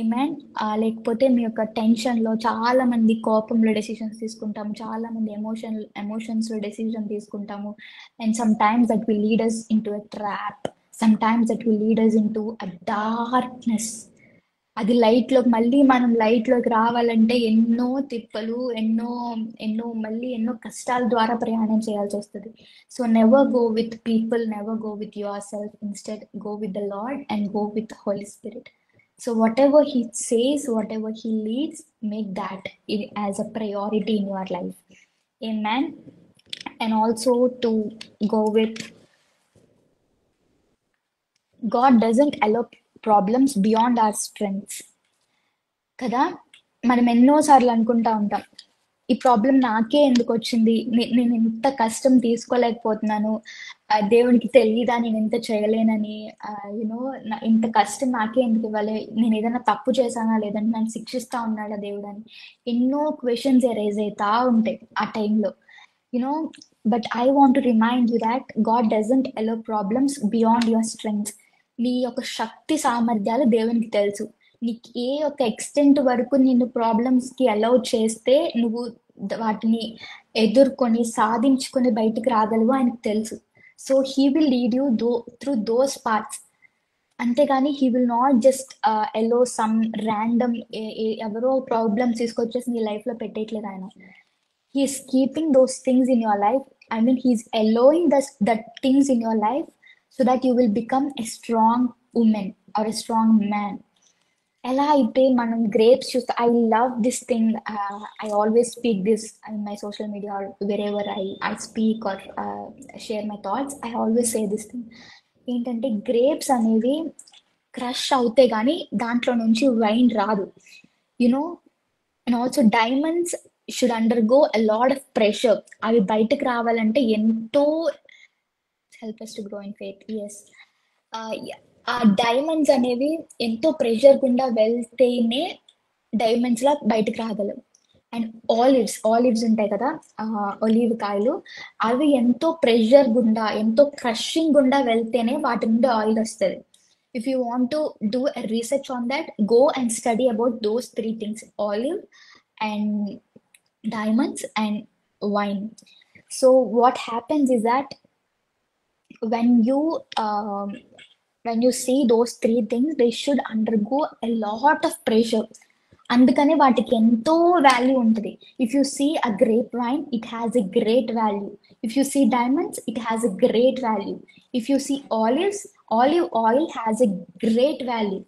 Amen. లేకపోతే మీ యొక్క టెన్షన్లో చాలా మంది కోపంలో డెసిషన్స్ తీసుకుంటాము, చాలా మంది ఎమోషన్స్లో డెసిషన్ తీసుకుంటాము. And sometimes that will lead us into a trap, sometimes that will lead us into a darkness. అది మళ్ళీ మనం లైట్లోకి రావాలంటే ఎన్నో తిప్పలు, ఎన్నో ఎన్నో మళ్ళీ ఎన్నో కష్టాల ద్వారా ప్రయాణం చేయాల్సి వస్తుంది. So never go with people, never go with yourself. Instead go with the Lord and go with Holy Spirit. So whatever he says, whatever he leads, make that as a priority in your life. Amen. And also to go with, God doesn't allow problems beyond our strengths. కదా, మనం ఎన్నోసార్లు అనుకుంటా ఉంటాం, ఈ problem నాకే ఎందుకు వచ్చింది, నేను ఇంత కష్టం తీసుకోలేకపోతున్నాను, దేవునికి తెలియదా నేను ఎంత చేయలేనని, యూనో ఇంత కష్టం నాకే ఎందుకు ఇవ్వాలి, నేను ఏదైనా తప్పు చేశానా, లేదంటే నన్ను శిక్షిస్తా ఉన్నాడా దేవుడు అని ఎన్నో క్వశ్చన్స్ ఎరైజ్ అవుతా ఉంటాయి ఆ టైంలో. You know, but I want to remind you that God doesn't allow problems beyond your strength. నీ యొక్క శక్తి సామర్థ్యాలు దేవునికి తెలుసు. నీకు ఏ ఒక ఎక్స్టెంట్ వరకు నిన్ను ప్రాబ్లమ్స్కి అలౌ చేస్తే నువ్వు వాటిని ఎదుర్కొని సాధించుకొని బయటికి రాగలవు ఆయనకు తెలుసు. So he will lead you through those parts. అంతేగాని he will not just allow some random ఎవరో ప్రాబ్లమ్స్ తీసుకొచ్చేసి నీ లైఫ్లో పెట్టేయట్లేదు ఆయన. He's keeping those things in your life. I mean, he's allowing that things in your life so that you will become a strong woman or a strong man. ఎలా అయితే మనం grapes చూస్తే, I love this thing, I always speak this in my social media or wherever I speak or share my thoughts. I always say this thing ఏంటంటే, grapes అనేవి crush అవుతే కానీ దాంట్లో నుంచి వైన్ రాదు, you know. And also diamonds should undergo a lot of pressure. అవి బయటకు రావాలంటే ఎంతో help us to grow in faith. Yes. ఆ డైమండ్స్ అనేవి ఎంతో ప్రెషర్ గుండా వెళ్తేనే డైమండ్స్ లా బయటకు రాగలవు. అండ్ ఆలివ్స్ ఉంటాయి కదా, ఒలీవ్ కాయలు, అవి ఎంతో ప్రెషర్ గుండా, ఎంతో క్రషింగ్ గుండా వెళ్తేనే వాటి నుండి ఆయిల్ వస్తుంది. If you want to do a research on that, go and study about those three things: olive and diamonds and wine. So what happens is that when you see those three things, they should undergo a lot of pressure. అందుకనే వాటికి ఎంతో value ఉంటుంది. If you see a grape wine, it has a great value. If you see diamonds, it has a great value. If you see olives, olive oil has a great value.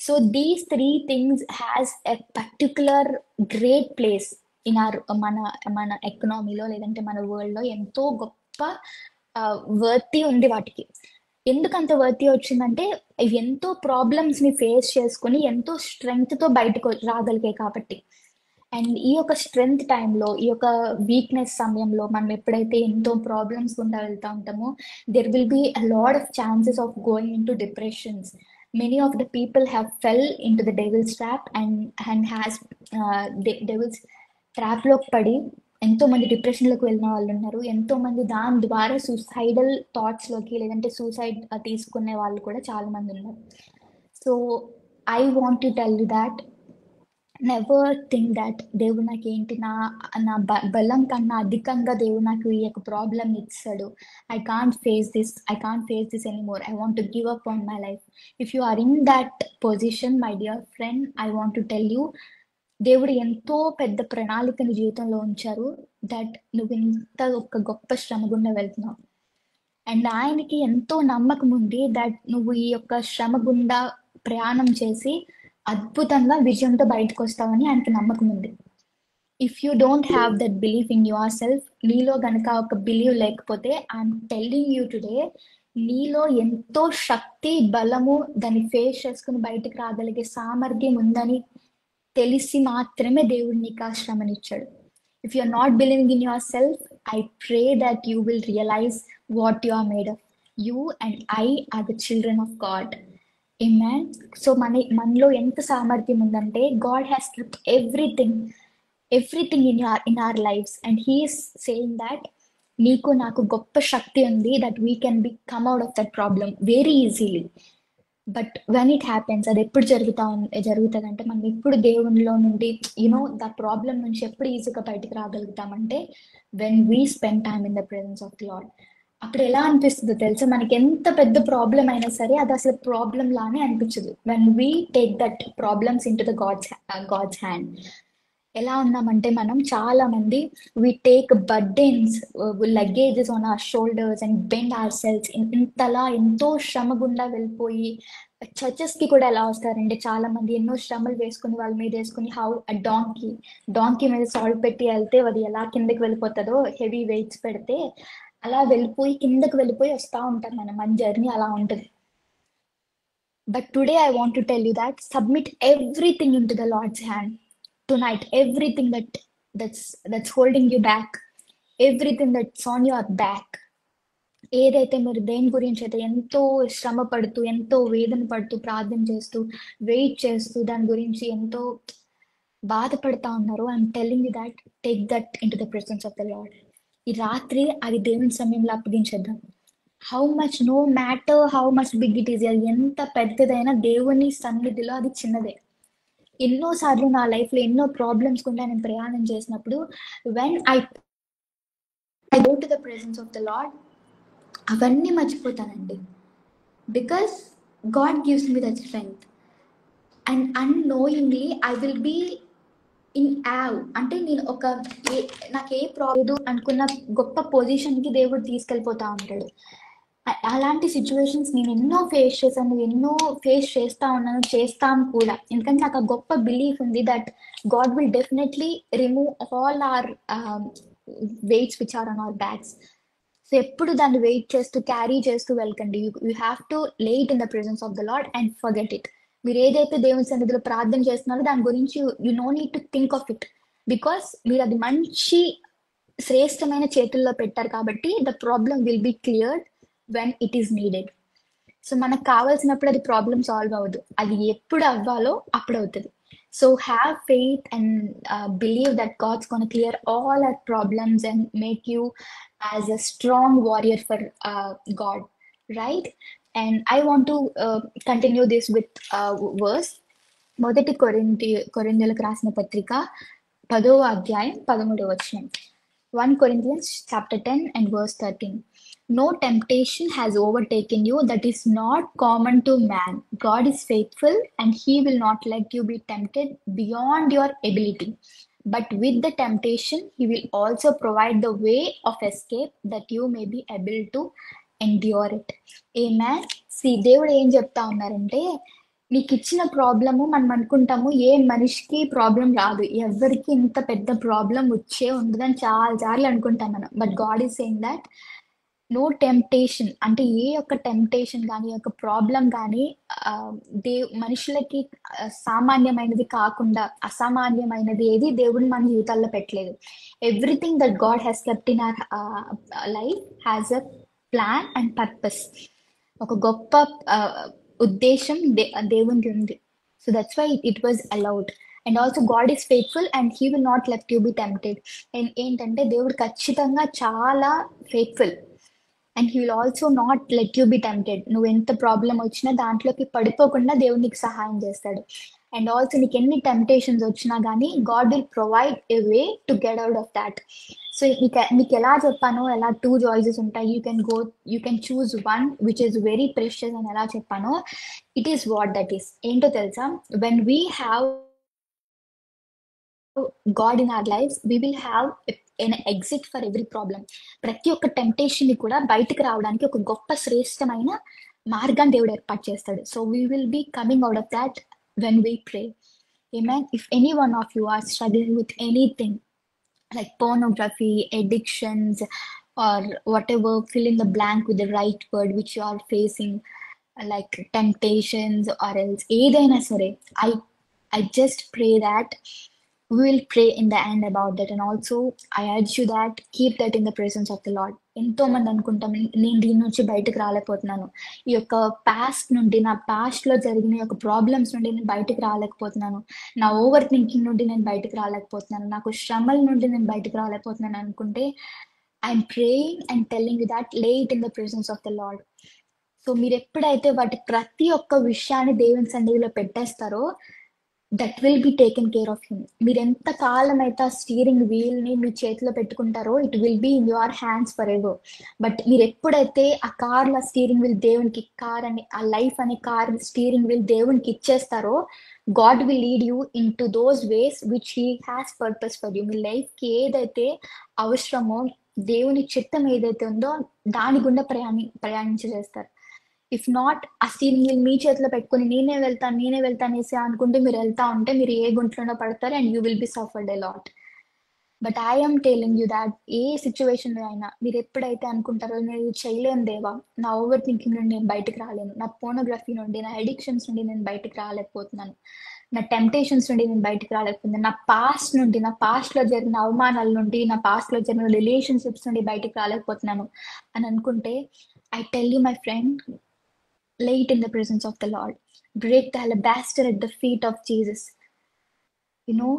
So these three things has a particular great place in our మన ఎకనామీలో, లేదంటే మన వరల్డ్లో ఎంతో గొప్ప వర్తి ఉంది వాటికి. ఎందుకు అంత వర్తి వచ్చిందంటే, ఇవి ఎంతో ప్రాబ్లమ్స్ని ఫేస్ చేసుకుని ఎంతో స్ట్రెంగ్త్తో బయటకు రాగలిగాయి కాబట్టి. అండ్ ఈ యొక్క స్ట్రెంగ్త్ టైంలో, ఈ యొక్క వీక్నెస్ సమయంలో మనం ఎప్పుడైతే ఎంతో ప్రాబ్లమ్స్ గుండా వెళ్తా ఉంటామో, there will be a lot of chances of going into depressions. Many of the people have fell into the devil's trap and has devil's ట్రాప్లోకి పడి ఎంతో మంది డిప్రెషన్లోకి వెళ్ళిన వాళ్ళు ఉన్నారు. ఎంతో మంది దాని ద్వారా సూసైడల్ థాట్స్లోకి, లేదంటే సూసైడ్ తీసుకునే వాళ్ళు కూడా చాలా మంది ఉన్నారు. So I want to tell you that never think that దేవుడు నాకు ఏంటి నా నా బలం కన్నా అధికంగా దేవుడు నాకు ఈ యొక్క ప్రాబ్లం ఇచ్చాడు. I can't face this anymore. I want to give up on my life. If you are in that position my dear friend, I want to tell you, దేవుడు ఎంతో పెద్ద ప్రణాళికను జీవితంలో ఉంచారు. దట్ నువ్వు ఇంత ఒక గొప్ప శ్రమ గుండా వెళ్తున్నావు. అండ్ ఆయనకి ఎంతో నమ్మకం ఉంది దట్ నువ్వు ఈ యొక్క శ్రమ గుండా ప్రయాణం చేసి అద్భుతంగా విజయంతో బయటకు వస్తావని ఆయనకి నమ్మకం ఉంది. If you don't have that belief in your self, నీలో గనక ఒక బిలీవ్ లేకపోతే, ఐఎమ్ టెల్లింగ్ యూ టుడే, నీలో ఎంతో శక్తి, బలము, దాన్ని ఫేస్ చేసుకుని బయటకు రాగలిగే సామర్థ్యం ఉందని తెలిసి మాత్రమే దేవుడు నీకు ఆ శ్రమనిచ్చాడు. If you are not believing in yourself, I pray that you will realize what you are made of. You and I are the children of God. Amen. So మనలో ఎంత సామర్థ్యం ఉందంటే, God has kept everything in our lives, and He is saying that నీకు నాకు గొప్ప శక్తి ఉంది, that we can come out of that problem very easily. But when it happens, అది ఎప్పుడు జరుగుతుంది అంటే, మనం ఎప్పుడు దేవునిలో నుండి ద ప్రాబ్లం నుంచి ఎప్పుడు ఈజీగా బయటకు రాగలుగుతామంటే, when we spend time in the presence of the Lord. అప్పుడు ఎలా అనిపిస్తుందో తెలుసా, మనకి ఎంత పెద్ద ప్రాబ్లం అయినా సరే అది అసలు ప్రాబ్లం లానే అనిపించదు. When we take that problems into the God's hand. ఎలా ఉన్నామంటే, మనం చాలా మంది we take burdens, luggages on our shoulders and bend our selves. ఇంతలా ఎంతో శ్రమ గుండా వెళ్ళిపోయి చర్చెస్ కి కూడా ఎలా వస్తారంటే, చాలా మంది ఎన్నో శ్రమలు వేసుకుని వాళ్ళ మీద వేసుకుని, హౌ డాంకీ మీద సాల్ట్ పెట్టి వెళ్తే అది ఎలా కిందకి వెళ్ళిపోతుందో, హెవీ వెయిట్స్ పెడితే అలా వెళ్ళిపోయి కిందకి వెళ్ళిపోయి వస్తూ ఉంటారు. మన జర్నీ అలా ఉంటుంది. But today I want to tell you that submit everything into the Lord's hand tonight. Everything that's holding you back, everything that's on your back, ఏదైతే మీరు దేని గురించి అయితే ఎంతో శ్రమ పడుతూ, ఎంతో వేదన పడుతూ, ప్రార్థన చేస్తూ, వెయిట్ చేస్తూ, దాని గురించి ఎంతో బాధపడతా ఉన్నారు, I'm telling you that take that into the presence of the Lord. ఈ రాత్రి అది దేవుని సమయంలో అప్పగించేద్దాం. No matter how much big it is, అది ఎంత పెద్దదైనా దేవుని సన్నిధిలో అది చిన్నదే. ఎన్నోసార్లు నా లైఫ్లో ఎన్నో ప్రాబ్లమ్స్ గుండా నేను ప్రయాణం చేసినప్పుడు, when I go to the presence of the Lord, అవన్నీ మర్చిపోతానండి. Because God gives me that strength, and annoyingly I will be in awe. అంటే నేను నాకు ఏ ప్రాబ్లం అనుకున్న గొప్ప పొజిషన్కి దేవుడు తీసుకెళ్ళిపోతా ఉంటాడు. అలాంటి సిచ్యువేషన్స్ నేను ఎన్నో ఫేస్ చేశాను, ఎన్నో ఫేస్ చేస్తా ఉన్నాను, చేస్తాను కూడా. ఎందుకంటే నాకు ఆ గొప్ప బిలీఫ్ ఉంది that God will definitely remove all our weights which are on our backs. So ఎప్పుడు దాన్ని వెయిట్ చేస్తూ, క్యారీ చేస్తూ వెళ్ళకండి. You have to lay it in the presence of the Lord and forget it. మీరు ఏదైతే దేవుని సన్నిధిలో ప్రార్థన చేస్తున్నారో దాని గురించి you no need to think of it, because మీరు అది మంచి శ్రేష్టమైన చేతుల్లో పెట్టారు కాబట్టి the problem will be cleared when it is needed. So మనకు కావాల్సినప్పుడు అది ప్రాబ్లం సాల్వ్ అవ్వదు, అది ఎప్పుడు అవ్వాలో అప్పుడు అవుతుంది. So have faith and believe that God's gonna clear all our problems and make you as a strong warrior for God, right? And I want to continue this with verse. మొదటి కొరింథీయులకు రాసిన పత్రిక 10వ అధ్యాయం 13వ వచనం. 1 Corinthians chapter 10 and verse 13. No temptation has overtaken you that is not common to man. God is faithful and He will not let you be tempted beyond your ability. But with the temptation, He will also provide the way of escape that you may be able to endure it. Amen. See, దేవుడు ఏం చెప్తా ఉన్నారంటే, నీకు ఇచ్చిన problem మనం అనుకుంటాము ఏ మనిషికి problem రాదు, ఎవరికి ఇంత పెద్ద ప్రాబ్లం వచ్చే ఉండదని చాలా సార్లు అనుకుంటాం మనం. But God is saying that no temptation అంటే ఏ ఒక్క టెంప్టేషన్ కానీ ఒక ప్రాబ్లం కానీ మనుషులకి సామాన్యమైనది కాకుండా అసామాన్యమైనది ఏది దేవుడు మన జీవితాల్లో పెట్టలేదు. Everything that God has kept in our life has a plan and purpose. ఒక గొప్ప ఉద్దేశం దేవునికి ఉంది. So that's why it was allowed. And also God is faithful and he will not let you be tempted. అండ్ ఏంటంటే దేవుడు ఖచ్చితంగా చాలా faithful and he will also not let you be tempted. నువ్వు ఎంత ప్రాబ్లం వచ్చినా దాంట్లోకి పడిపోకుండా దేవుడు నీకు సహాయం చేస్తాడు. అండ్ ఆల్సో నీకు ఎన్ని టెంప్టేషన్స్ వచ్చినా కానీ God will provide a way to get out of that. So నీకు ఎలా చెప్పానో, ఎలా 2 చాయిసెస్ ఉంటాయి, you can choose one which is very precious అని ఎలా చెప్పానో, it is what that is. ఏంటో తెలుసా, when we have God in our life we will have an exit for every problem. ప్రతి ఒక్క టెంప్టేషన్ ని కూడా బయటకు రావడానికి ఒక గొప్ప శ్రేష్టమైన మార్గాన్ని దేవుడు ఏర్పాటు చేస్తాడు. So we will be coming out of that when we pray. Amen. If any one of you are struggling with anything like pornography, addictions, or whatever, fill in the blank with the right word which you are facing, like temptations or else ఏదైనా సరే, I just pray that we will pray in the end about that. And also I urge you that keep that in the presence of the Lord. ఎంతో మంది అనుకుంటాం, నేను దీని నుంచి బయటకు రాలేకపోతున్నాను, ఈ యొక్క పాస్ట్ నుండి, నా పాస్ట్ లో జరిగిన యొక్క ప్రాబ్లమ్స్ నుండి నేను బయటకు రాలేకపోతున్నాను, నా ఓవర్ థింకింగ్ నుండి నేను బయటకు రాలేకపోతున్నాను, నాకు శ్రమల నుండి నేను బయటకు రాలేకపోతున్నాను అనుకుంటే, I'm praying and telling you that lay it in the presence of the Lord. So మీరు ఎప్పుడైతే వాటి ప్రతి ఒక్క విషయాన్ని దేవుని సన్నిధిలో పెట్టేస్తారో, that will be taken care of him. మీరు ఎంత కాలం అయితే ఆ స్టీరింగ్ వీల్ ని మీ చేతిలో పెట్టుకుంటారో, it will be in your hands forever. But మీరు ఎప్పుడైతే ఆ కార్ లో స్టీరింగ్ వీల్ దేవునికి, కార్ అని, ఆ లైఫ్ అనే కార్ స్టీరింగ్ వీల్ దేవునికి ఇచ్చేస్తారో, God will lead you into those ways which he has purpose for you. మీ లైఫ్ కి ఏదైతే అవసరమో, దేవుని చిత్తం ఏదైతే ఉందో దాని గుండా ప్రయాణించేస్తారు. ఇఫ్ నాట్, ఆ స్టీరింగ్ వీల్ మీ చేతిలో పెట్టుకుని నేనే వెళ్తాను అనేసి అనుకుంటే మీరు వెళ్తా ఉంటే మీరు ఏ గుంట్లోనో పడతారు and you will be suffered a lot. But I'm telling you that A situation లో అయినా మీరు ఎప్పుడైతే అనుకుంటారో నేను ఇది చేయలేను దేవా, నా ఓవర్ థింకింగ్ నుండి నేను బయటకు రాలేను, నా పోనోగ్రఫీ నుండి, నా అడిక్షన్స్ నుండి నేను బయటకు రాలేకపోతున్నాను, నా టెంప్టేషన్స్ నుండి నేను బయటకు రాలేకపోతున్నాను, నా పాస్ట్ నుండి, నా పాస్ట్ లో జరిగిన అవమానాల నుండి, నా పాస్ట్ లో జరిగిన రిలేషన్షిప్స్ నుండి బయటకు రాలేకపోతున్నాను అని అనుకుంటే, I tell you my friend, lay it in the presence of the Lord. Break the alabaster at the feet of Jesus. You know,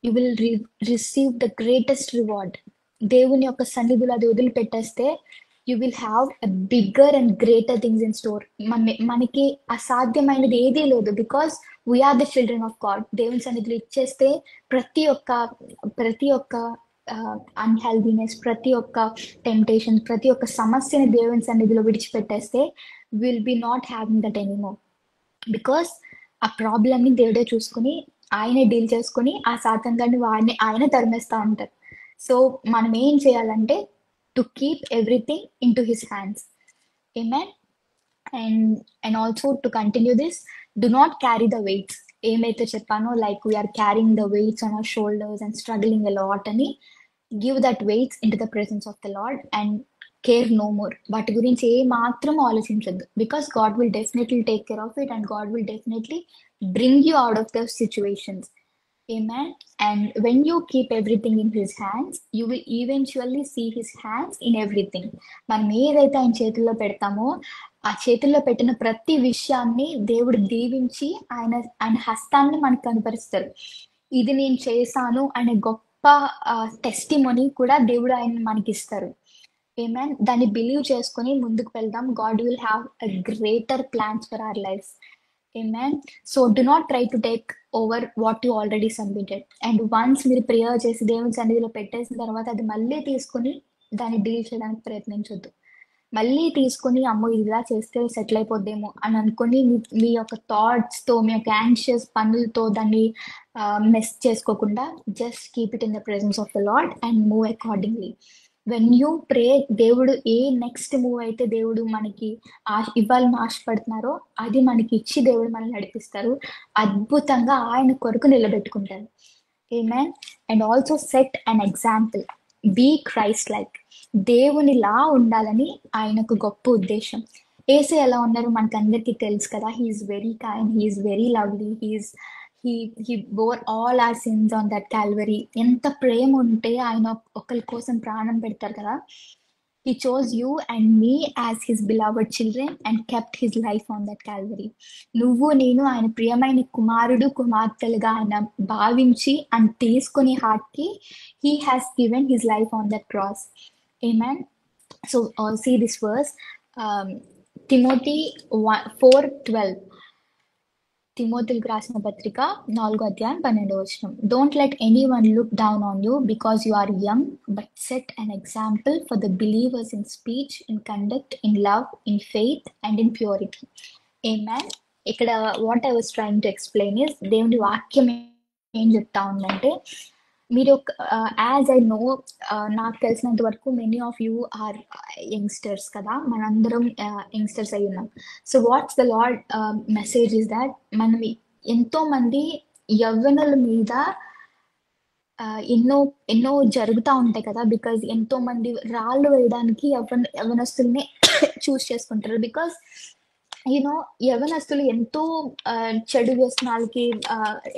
you will receive the greatest reward. దేవుని యొక్క సన్నిధిలో అది వదిలిపెట్టేస్తే you will have a bigger and greater things in store. మనకి అసాధ్యమైనది ఏదీ లేదు, because we're the children of God. దేవుని సన్నిధిలో ఇచ్చేస్తే ప్రతి ఒక్క అన్హెల్దీనెస్, ప్రతి ఒక్క టెంప్టేషన్, ప్రతి ఒక్క సమస్యని దేవుని సన్నిధిలో విడిచిపెట్టేస్తే will be not having that anymore. Because ఆ ప్రాబ్లమ్ ని దేవుడే చూసుకుని, ఆయనే డీల్ చేసుకుని, ఆ సాతాను గారిని ఆయన తరిమేస్తా ఉంటారు. సో మనం ఏం చేయాలంటే to keep everything in to his hands. Amen. And also to continue this, do not carry the weights. ఏమైతే చెప్పానో, like we're carrying the weights on our shoulders and struggling a lot అని, give that weights into the presence of the Lord and care no more. వాటి గురించి ఏ మాత్రం ఆలోచించద్దు, because God will definitely take care of it and God will definitely bring you out of the situations. Amen. And when you keep everything in his hands, you will eventually see his hands in everything. మనం ఏదైతే ఆయన చేతుల్లో పెడతామో, ఆ చేతుల్లో పెట్టిన ప్రతి విషయాన్ని దేవుడు దీవించి ఆయన హస్తాన్ని మనకు కనపరుస్తారు. ఇది నేను చేశాను అనే గొప్ప టెస్టిమోనీ కూడా దేవుడు ఆయన మనకి ఇస్తారు. Amen. దాన్ని బిలీవ్ చేసుకుని ముందుకు వెళ్దాం. God will have a greater plans for our life. Amen. So do not try to take over what you already submitted. And once మీరు ప్రేయర్ చేసి దేవుని సన్నిధిలో పెట్టేసిన తర్వాత అది మళ్ళీ తీసుకుని దాన్ని డీల్ చేయడానికి ప్రయత్నించొద్దు. మళ్ళీ తీసుకుని అమ్మో ఇది ఇలా చేస్తే సెటిల్ అయిపోద్దేమో అని అనుకుని మీ యొక్క థాట్స్ తో, మీ యొక్క యాంగ్షియస్ పనులతో దాన్ని మెస్ చేసుకోకుండా, just keep it in the presence of the Lord and move accordingly. When you pray, దేవుడు ఏ నెక్స్ట్ మూవ్ అయితే దేవుడు మనకి ఇవ్వాలని ఆశపడుతున్నారో అది మనకి ఇచ్చి దేవుడు మనల్ని నడిపిస్తారు. అద్భుతంగా ఆయన కొరకు నిలబెట్టుకుంటారు. Amen. And also set an example. Be Christ like, దేవునిలా ఉండాలని ఆయనకు గొప్ప ఉద్దేశం. యేసు ఎలా ఉన్నారు మనకు అందరికీ తెలుసు కదా. He's very kind, he's very lovely, he bore all our sins on that Calvary. ఎంత ప్రేమ ఉంటే ఆయన ఒకరి కోసం ప్రాణం పెడతారు కదా. He chose you and me as his beloved children and kept his life on that Calvary. నువ్వు నేను ఆయన ప్రియమైన కుమారుడు కుమార్తెలుగా ఆయన భావించి and తీసుకుని హార్ట్కి he has given his life on that cross. Amen. So see this verse, Timothy 4:12. తిమోతికి రాసిన పత్రిక 4:12. Don't let anyone look down on you because you are young, but set an example for the believers in speech, in conduct, in love, in faith and in purity. Amen. ఇక్కడ what I was trying to explain is, దేవుని వాక్యం ఏం చెప్తా ఉందంటే, మీరు as I know, నాకు తెలిసినంత వరకు many of you are youngsters కదా, మనందరం యంగ్స్టర్స్ అయి ఉన్నాం. So what's the Lord message is that, మనం ఎంతో మంది యవ్వనుల మీద ఎన్నో ఎన్నో జరుగుతూ ఉంటాయి కదా, బికాజ్ ఎంతో మంది రాళ్ళు వేయడానికి యవ్వనస్తుల్ని చూస్ చేసుకుంటారు. బికాజ్ యూనో యవనస్తులు ఎంతో చెడు వ్యసనాలకి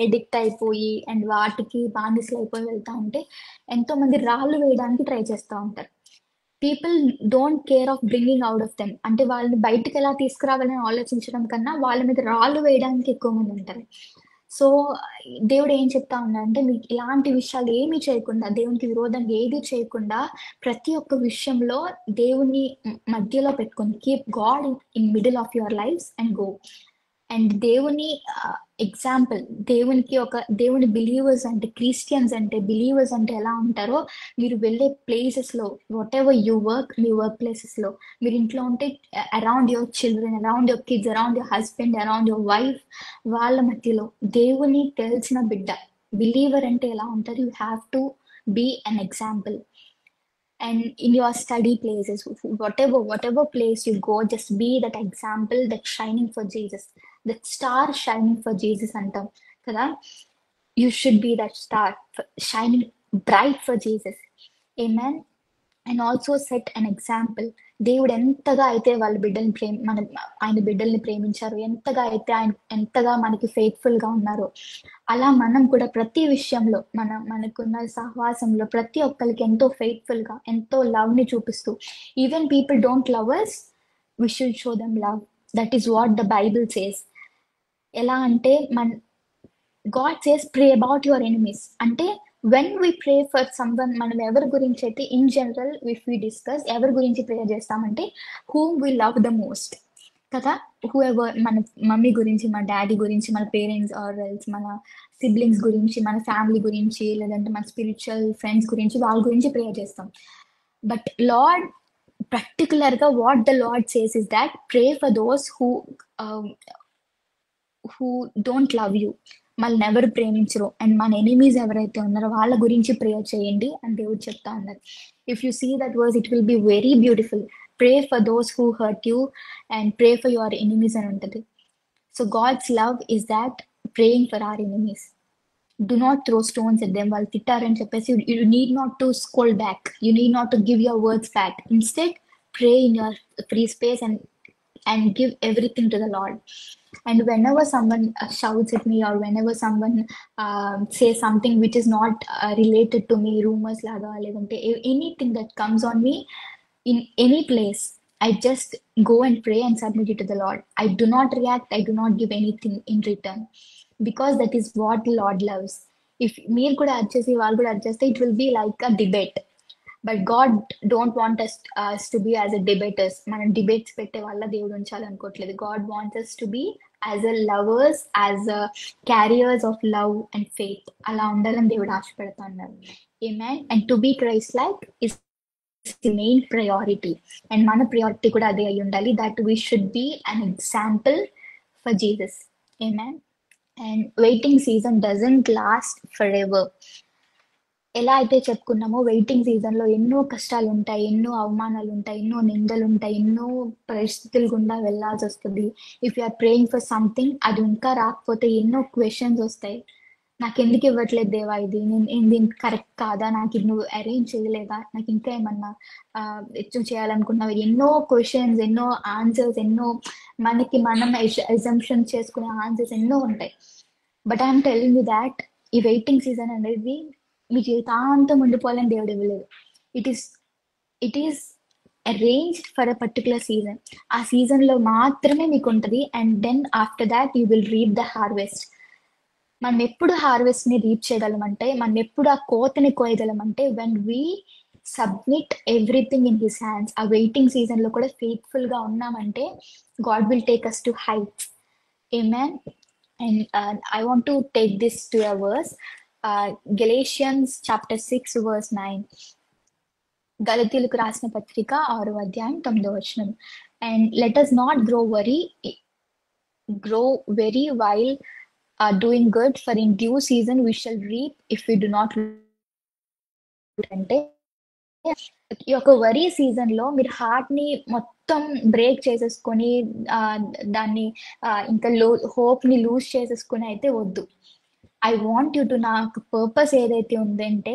ఎడిక్ట్ అయిపోయి అండ్ వాటికి బానిసలు అయిపోయి వెళ్తా ఉంటే ఎంతో మంది రాళ్ళు వేయడానికి ట్రై చేస్తూ ఉంటారు. People don't care of bringing out of them, అంటే వాళ్ళని బయటకు ఎలా తీసుకురావాలని ఆలోచించడం కన్నా వాళ్ళ మీద రాళ్ళు వేయడానికి ఎక్కువ మంది ఉంటారు. సో దేవుడు ఏం చెప్తా ఉన్నాడంటే, మీకు ఇలాంటి విషయాలు ఏమీ చేయకుండా, దేవునికి విరోధంగా ఏది చేయకుండా, ప్రతి ఒక్క విషయంలో దేవుని మధ్యలో పెట్టుకొని, keep God in middle of your lifes and go. And దేవుని ఎగ్జాంపుల్, దేవుని బిలీవర్స్ అంటే, క్రిస్టియన్స్ అంటే, బిలీవర్స్ అంటే ఎలా ఉంటారో, మీరు వెళ్ళే ప్లేసెస్లో, వాట్ ఎవర్ యూ వర్క్, మీ వర్క్ ప్లేసెస్లో, మీరు ఇంట్లో ఉంటే around your children, around your kids, around your husband, around your wife, వాళ్ళ మధ్యలో దేవుని తెలిసిన బిడ్డ బిలీవర్ అంటే ఎలా ఉంటారు, you have to be an example. And in your study places, whatever place you go, just be that example, that shining for Jesus, that star shining for Jesus antam kada. You should be that star shining bright for Jesus. Amen. And also set an example. దేవుడు ఎంతగా అయితే వాళ్ళ బిడ్డల్ని ఆయన బిడ్డల్ని ప్రేమించారు, ఎంతగా మనకి ఫెయిత్ఫుల్ గా ఉన్నారు, అలా మనం కూడా ప్రతి విషయంలో మనకున్న సహవాసంలో ప్రతి ఒక్కరికి ఎంతో ఫెయిత్ఫుల్ గా, ఎంతో లవ్ ని చూపిస్తూ, even people don't love us, we should show them love. That is what the Bible says. ఎలా అంటే God says pray about your enemies. అంటే when we pray for someone, మనం ఎవరి గురించి అయితే in general if we discuss ఎవరి గురించి prayer చేస్తామంటే, whom we love the most కదా. whoever, మన మమ్మీ గురించి, మన డాడీ గురించి, మన పేరెంట్స్ ఆర్ ఎల్స్ మన సిబ్లింగ్స్ గురించి, మన ఫ్యామిలీ గురించి, లేదంటే మన స్పిరిచువల్ ఫ్రెండ్స్ గురించి, వాళ్ళ గురించి ప్రేయర్ చేస్తాం. బట్ లార్డ్ పర్టికులర్గా what the lord says is that pray for those who don't love you, మనల్ని ఎవరు ప్రేమించరు, అండ్ మన ఎనిమీస్ ఎవరైతే ఉన్నారో వాళ్ళ గురించి ప్రేయర్ చేయండి అని దేవుడు చెప్తా ఉన్నారు. If you see that verse, it will be very beautiful. Pray for those who hurt you and pray for your enemies అని ఉంటుంది. So God's love is that praying for our enemies. Do not throw stones at them. వాళ్ళు తిట్టారని చెప్పేసి you need not to scold back, you need not to give your words back. Instead, pray in your free space and give everything to the Lord. And whenever someone shouts at me, or whenever someone says something which is not related to me, rumors laga ledante anything that comes on me in any place, I just go and pray and submit it to the Lord. I do not react, I do not give anything in return, because that is what the Lord loves. If meer kuda adjust వాళ్ళు కూడా adjust, it will be like a debate. But God don't want us to be as a debaters. మనం debates పెట్టే వాళ్ళ దేవుడు ఉంచాలనుకోవట్లేదు. God wants us to be as a lovers, as a carriers of love and faith. అలా ఉండాలని దేవుడు ఆశపడతా ఉన్నారు. Amen. And to be Christ like is the main priority. And మన priority కూడా అదే అయి ఉండాలి, that we should be an example for Jesus. Amen. And waiting season doesn't last forever. ఎలా అయితే చెప్పుకున్నామో, వెయిటింగ్ సీజన్ లో ఎన్నో కష్టాలు ఉంటాయి, ఎన్నో అవమానాలు ఉంటాయి, ఎన్నో నిందలు ఉంటాయి, ఎన్నో పరిస్థితుల గుండా వెళ్లాల్సి వస్తుంది. If you are praying for something, అది ఇంకా రాకపోతే ఎన్నో క్వశ్చన్స్ వస్తాయి. నాకు ఎందుకు ఇవ్వట్లేదు దేవా ఇది, నేను దీనికి కరెక్ట్ కాదా, నాకు ఇది నువ్వు అరేంజ్ చేయలేదా, నాకు ఇంకా ఏమన్నా చేయాలనుకున్నావు, ఎన్నో క్వశ్చన్స్, ఎన్నో ఆన్సర్స్, ఎన్నో మనకి మనం అజంప్షన్ చేసుకునే ఆన్సర్స్ ఎన్నో ఉంటాయి. But I'm telling you that ఈ వెయిటింగ్ సీజన్ అనేది మీ జీవితాంతం ఉండిపోవాలని దేవుడు ఇవ్వలేదు. It is it is arranged for a particular season. ఆ సీజన్ లో మాత్రమే మీకు ఉంటుంది. And then after that you will reap the harvest. మనం ఎప్పుడు హార్వెస్ట్ ని రీచ్ చేయగలమంటే, మనం ఎప్పుడు ఆ కోతని కోయగలమంటే when we submit everything in his hands. ఆ వెయిటింగ్ సీజన్ లో కూడా ఫెయిత్ఫుల్ గా ఉన్నామంటే God will take us to heights. Amen. And I want to take this to a verse, Galatians chapter 6 verse 9. గలతీయులకు రాసిన పత్రిక 6వ అధ్యాయం 9వ వచనం. And let us not grow weary while doing good, for in due season we shall reap if we do not. అంటే ఈ యొక్క worry season లో మీరు హార్ట్ ని మొత్తం బ్రేక్ చేసేసుకొని దాన్ని ఇంకా హోప్ ని లూజ్ చేసేసుకుని అయితే వద్దు. ఐ వాంట్ యూ టు, నాకు పర్పస్ ఏదైతే ఉందంటే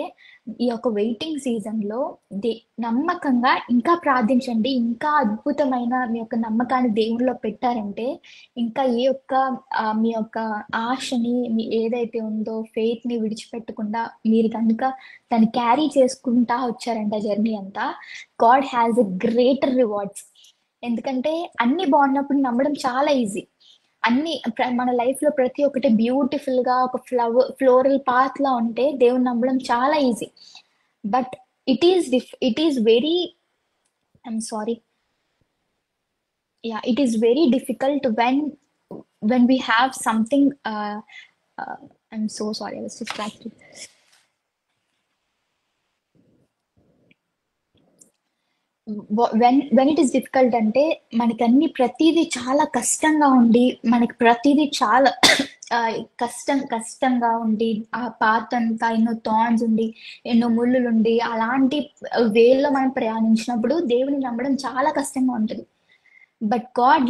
ఈ యొక్క వెయిటింగ్ సీజన్ లో నమ్మకంగా ఇంకా ప్రార్థించండి. ఇంకా అద్భుతమైన మీ యొక్క నమ్మకాన్ని దేవుడిలో పెట్టారంటే, ఇంకా ఏ యొక్క మీ యొక్క ఆశని, మీ ఏదైతే ఉందో ఫెయిత్ ని విడిచిపెట్టకుండా మీరు కనుక దాన్ని క్యారీ చేసుకుంటా వచ్చారంట జర్నీ అంతా, God has a greater rewards. ఎందుకంటే అన్ని బాగున్నప్పుడు నమ్మడం చాలా ఈజీ. అన్ని మన లైఫ్ లో ప్రతి ఒక్కటి బ్యూటిఫుల్ గా ఒక ఫ్లోరల్ పాత్ లా ఉంటే దేవుని నమ్మడం చాలా easy. But it is very, I'm sorry, it is very difficult when we have something, I'm so sorry, I was distracted. When it is difficult అంటే మనకి అన్ని ప్రతిదీ చాలా కష్టంగా ఉండి, మనకి ప్రతిదీ చాలా కష్టంగా ఉండి, ఆ పాత అంతా ఎన్నో థార్న్స్ ఉండి, ఎన్నో ముళ్ళులు ఉండి, అలాంటి వేలో మనం ప్రయాణించినప్పుడు దేవుని నమ్మడం చాలా కష్టంగా ఉంటుంది. బట్ గాడ్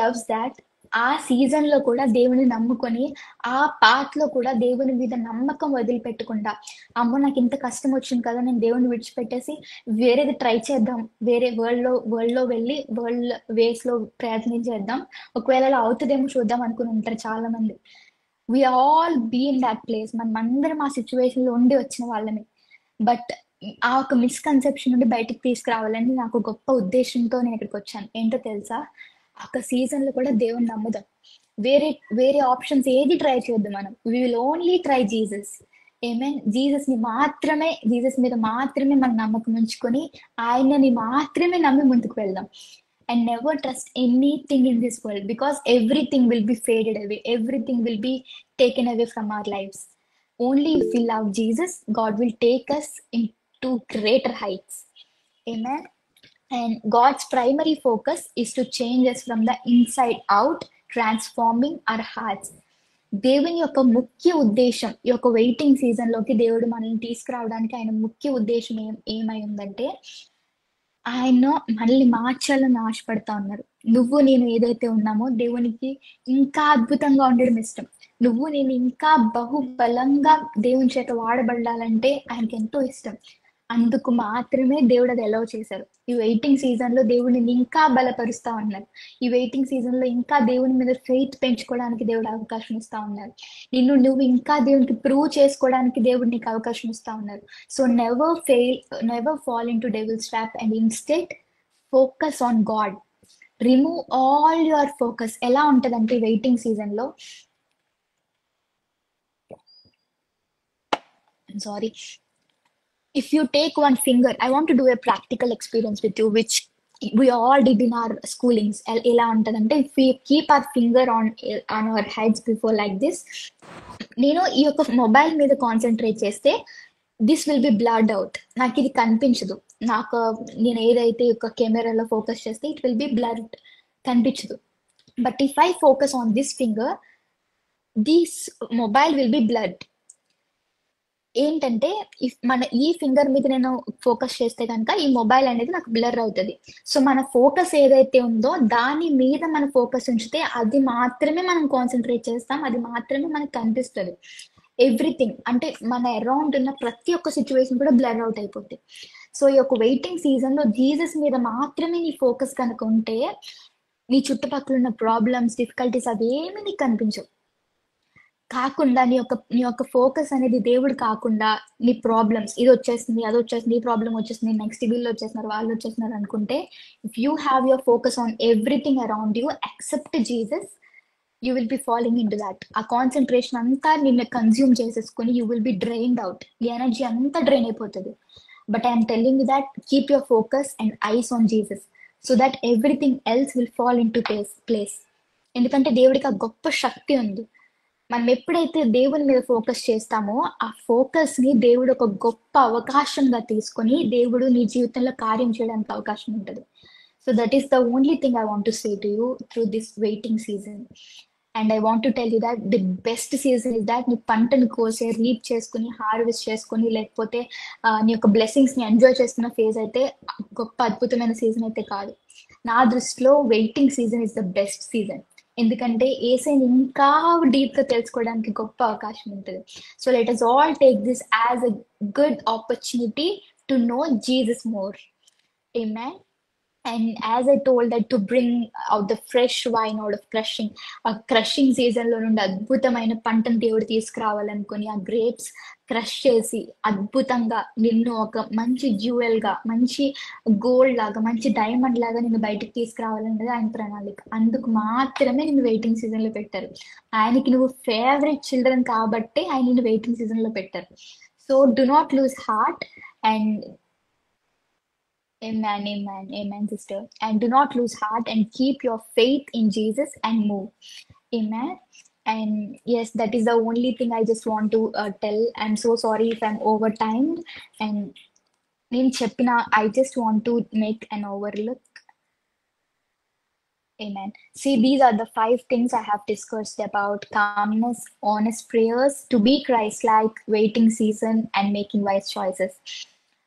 లవ్స్ దాట్ ఆ సీజన్ లో కూడా దేవుని నమ్ముకొని, ఆ పాత్ లో కూడా దేవుని మీద నమ్మకం వదిలిపెట్టకుండా, అమ్మో నాకు ఇంత కష్టం వచ్చింది కదా, నేను దేవుని విడిచిపెట్టేసి వేరేది ట్రై చేద్దాం, వేరే వరల్డ్ లో వెళ్ళి వరల్డ్ వేస్ లో ప్రయత్నం చేద్దాం, ఒకవేళ అలా అవుతుందేమో చూద్దాం అనుకుని ఉంటారు చాలా మంది. We all be in that place. మనం అందరం ఆ సిచ్యువేషన్ లో ఉండి వచ్చిన వాళ్ళమే. బట్ ఆ ఒక మిస్కన్సెప్షన్ నుండి బయటికి తీసుకురావాలని నాకు గొప్ప ఉద్దేశంతో నేను ఇక్కడికి వచ్చాను. ఏంటో తెలుసా, ఒక సీజన్ లో కూడా దేవుని నమ్ముదాం. వేరే వేరే ఆప్షన్స్ ఏది ట్రై చేయొద్దు. మనం we will only try Jesus. Amen, Jesus మీద మాత్రమే మనం నమ్మకం ఉంచుకొని ఆయనని మాత్రమే నమ్మి ముందుకు వెళ్దాం. And never trust anything in this world, because everything will be faded away, everything will be taken away from our lives. Only if we love Jesus, God will take us into greater heights. Amen. And God's primary focus is to change us from the inside out, transforming our hearts. దేవుని యొక్క ముఖ్య ఉద్దేశం, ఈ యొక్క waiting season లోకి దేవుడు మనల్ని తీసుకురావడానికి ఆయన ముఖ్య ఉద్దేశం ఏమై ఉందంటే, ఆయన మనల్ని మార్చాలని ఆశపడతా ఉన్నారు. నువ్వు నేను ఏదైతే ఉన్నామో దేవునికి ఇంకా అద్భుతంగా ఉండడం ఇష్టం. నువ్వు నేను ఇంకా బహుబలంగా దేవుని చేత వాడబడాలంటే ఆయనకి ఎంతో ఇష్టం. అందుకు మాత్రమే దేవుడు అది ఎలవ్ చేశారు. ఈ వెయిటింగ్ సీజన్ లో దేవుడిని ఇంకా బలపరుస్తా ఉన్నారు. ఈ వెయిటింగ్ సీజన్ లో ఇంకా దేవుని మీద ఫెయిత్ పెంచుకోవడానికి దేవుడు అవకాశం ఇస్తా ఉన్నారు. నువ్వు ఇంకా దేవునికి ప్రూవ్ చేసుకోవడానికి దేవుడు నీకు అవకాశం ఇస్తా ఉన్నారు. So never fall into devil's trap and instead focus on God. Remove all your focus. ఎలా ఉంటదంటే వెయిటింగ్ సీజన్ లో, sorry, if you take one finger, I want to do a practical experience with you, which we all did in our schoolings. ఎలా ఉంటదంటే, if we keep our finger on our heads before like this, నేను ఈ యొక్క mobile మీద concentrate చేస్తే this will be blurred out. నాకు ఇది కనిపించదు. నేను ఏదైతే ఒక కెమెరాలో ఫోకస్ చేస్తే ఇట్ విల్ బి బ్లర్డ్, కనిపించదు. But if I focus on this finger, this mobile will be blurred. ఏంటంటే ఈ ఫింగర్ మీద నేను ఫోకస్ చేస్తే కనుక ఈ మొబైల్ అనేది నాకు బ్లర్ అవుతుంది. సో మన ఫోకస్ ఏదైతే ఉందో దాని మీద మన ఫోకస్ ఉంచితే అది మాత్రమే మనం కాన్సన్ట్రేట్ చేస్తాం, అది మాత్రమే మనకు కనిపిస్తుంది. ఎవ్రీథింగ్ అంటే మన అరౌండ్ ఉన్న ప్రతి ఒక్క సిచ్యువేషన్ కూడా బ్లర్ అవుట్ అయిపోతుంది. సో ఈ యొక్క వెయిటింగ్ సీజన్ లో జీసస్ మీద మాత్రమే నీ ఫోకస్ కనుక ఉంటే నీ చుట్టుపక్కల ఉన్న ప్రాబ్లమ్స్, డిఫికల్టీస్ అవేమి నీకు కనిపించవు. కాకుండా నీ యొక్క ఫోకస్ అనేది దేవుడు కాకుండా నీ ప్రాబ్లమ్స్ ఇది వచ్చేస్తుంది, అది వచ్చేస్తుంది, ఈ ప్రాబ్లం వచ్చేస్తుంది, నెక్స్ట్ వీళ్ళు వచ్చేస్తున్నారు, వాళ్ళు వచ్చేస్తున్నారు అనుకుంటే, if you have your focus on everything around you except Jesus, you will be following in to that. ఆ కాన్సన్ట్రేషన్ అంతా నిన్ను కన్జ్యూమ్ చేసేసుకుని you will be drained out. ఈ ఎనర్జీ అంతా డ్రైన్ అయిపోతుంది. But I'm telling you that keep your focus and eyes on Jesus so that everything else will fall in to place. ఎందుకంటే దేవుడికి ఆ గొప్ప శక్తి ఉంది. మనం ఎప్పుడైతే దేవుని మీద ఫోకస్ చేస్తామో ఆ ఫోకస్ ని దేవుడు ఒక గొప్ప అవకాశంగా తీసుకొని దేవుడు నీ జీవితంలో కార్యం చేయడానికి అవకాశం ఉంటుంది. So that is the only thing I want to say to you through this waiting season. And I want to tell you that the best season is that నీ పంటను కోసే, రీప్ చేసుకుని, హార్వెస్ట్ చేసుకుని, లేకపోతే నీ యొక్క బ్లెస్సింగ్స్ ని enjoy చేస్తున్న ఫేజ్ అయితే గొప్ప అద్భుతమైన సీజన్ అయితే కాదు. నా దృష్టిలో waiting season is the best season. ఎందుకంటే ఏసైని ఇంకా డీప్ గా తెలుసుకోవడానికి గొప్ప అవకాశం ఉంటుంది. So let us all take this as a good opportunity to know Jesus more. Amen. And as I told that to bring out the fresh wine out of crushing, ఆ crushing season లో నుండి అద్భుతమైన పంటను దేవుడు తీసుకురావాలనుకుని ఆ grapes crush చేసి అద్భుతంగా నిన్ను ఒక మంచి జ్యువెల్ గా, మంచి గోల్డ్ లాగా, మంచి డైమండ్ లాగా నిన్ను బయటకు తీసుకురావాలన్నది ఆయన ప్రణాళిక. అందుకు మాత్రమే నిన్ను వెయిటింగ్ సీజన్ లో పెట్టారు. ఆయనకి నువ్వు ఫేవరెట్ చిల్డ్రన్ కాబట్టే ఆయన నిన్ను వెయిటింగ్ సీజన్ లో పెట్టారు. So do not lose heart and amen, amen, amen, sister. And do not lose heart and keep your faith in Jesus and move. Amen. And yes, that is the only thing I just want to tell. I'm so sorry if I'm overtimed. And నేను చెప్పిన I just want to make an overlook. Amen. See, these are the 5 things I have discussed about calmness, honest prayers, to be Christ-like, waiting season, and making wise choices.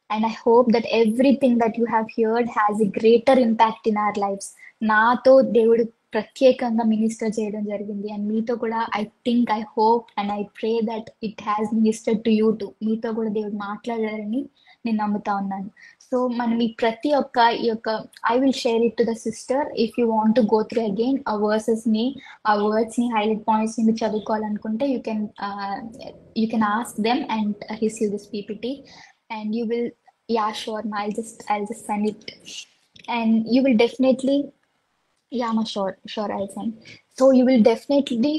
And I hope that everything that you have heard has a greater impact in our lives. నాతో దేవుడు ప్రత్యేకంగా minister చేయడం జరిగింది. And మీతో కూడా I hope and I pray that it has minister to you to. మీతో కూడా దేవుడు మాట్లాడారని నేను నమ్ముతా ఉన్నాను. సో మనం ఈ ప్రతి ఒక్క ఈ యొక్క I will share it to the sister. If you want to go through again ఆ వర్సెస్ ని, ఆ వర్డ్స్ ని, హైలైట్ పాయింట్స్ ని మీరు చదువుకోవాలనుకుంటే you can ask them and receive this PPT. And you will, yeah, sure, ma, I'll just send it. And you will definitely, yeah, ma, sure, I'll send. So you will definitely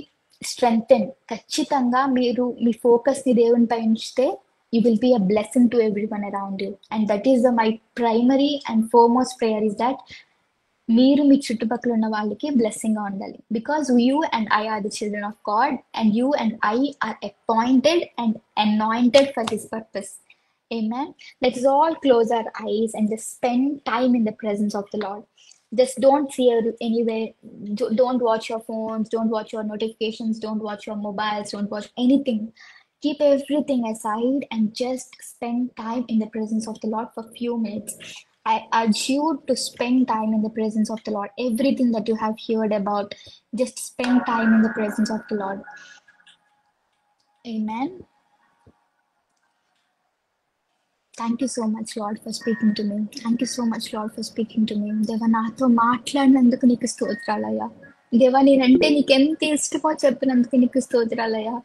strengthen. ఖచ్చితంగా మీరు మీ focus ని దేవునిపై ఉంచితే you will be a blessing to everyone around you. And that is my primary and foremost prayer is that మీరు మీ చుట్టుపక్కల ఉన్న వాళ్ళకి blessing గా ఉండాలి. Because you and I are the children of God and you and I are appointed and anointed for his purpose. Amen. Let us all close our eyes and just spend time in the presence of the Lord. Just don't see anywhere. Don't watch your phones. Don't watch your notifications. Don't watch your mobiles. Don't watch anything. Keep everything aside and just spend time in the presence of the Lord for a few minutes. I urge you to spend time in the presence of the Lord. Everything that you have heard about, just spend time in the presence of the Lord. Amen. Thank you so much, Lord, for speaking to me. Thank you so much, Lord, for speaking to me. దేవా, నాతో మాట్లాడినందుకు నీకు స్తోత్రాలయ్యా. దేవా, నేనంటే నీకు ఎంత ఇష్టమో చెప్పినందుకు నీకు స్తోత్రాలయ్యా.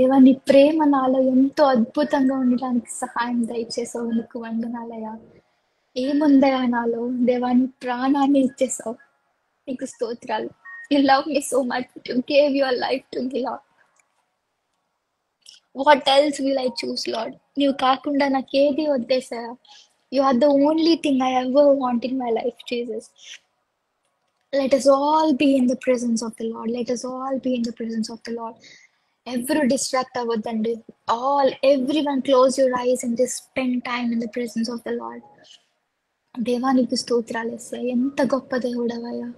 దేవా, నీ ప్రేమ నాలో ఎంతో అద్భుతంగా ఉండడానికి సహాయం దయచేసావు. నీకు వందనాలయ్యా. ఏముందయా నాలో? దేవా, నీ ప్రాణాన్ని ఇచ్చేసావు. నీకు స్తోత్రాలు. You love me so much. You gave your life to me, Lord. What else will I choose, Lord? నీవు కాకుండా నాకేది వద్దేసా. You are the only thing I ever want in my life, Jesus. Let us all be in the presence of the Lord. Let us all be in the presence of the Lord. Every distract అవ్వద్దండి. Everyone close your eyes and just spend time in the presence of the Lord. దేవా, నీకు స్తోత్రాలు వేస్తాయి. ఎంత గొప్ప దేవుడవయ్యా.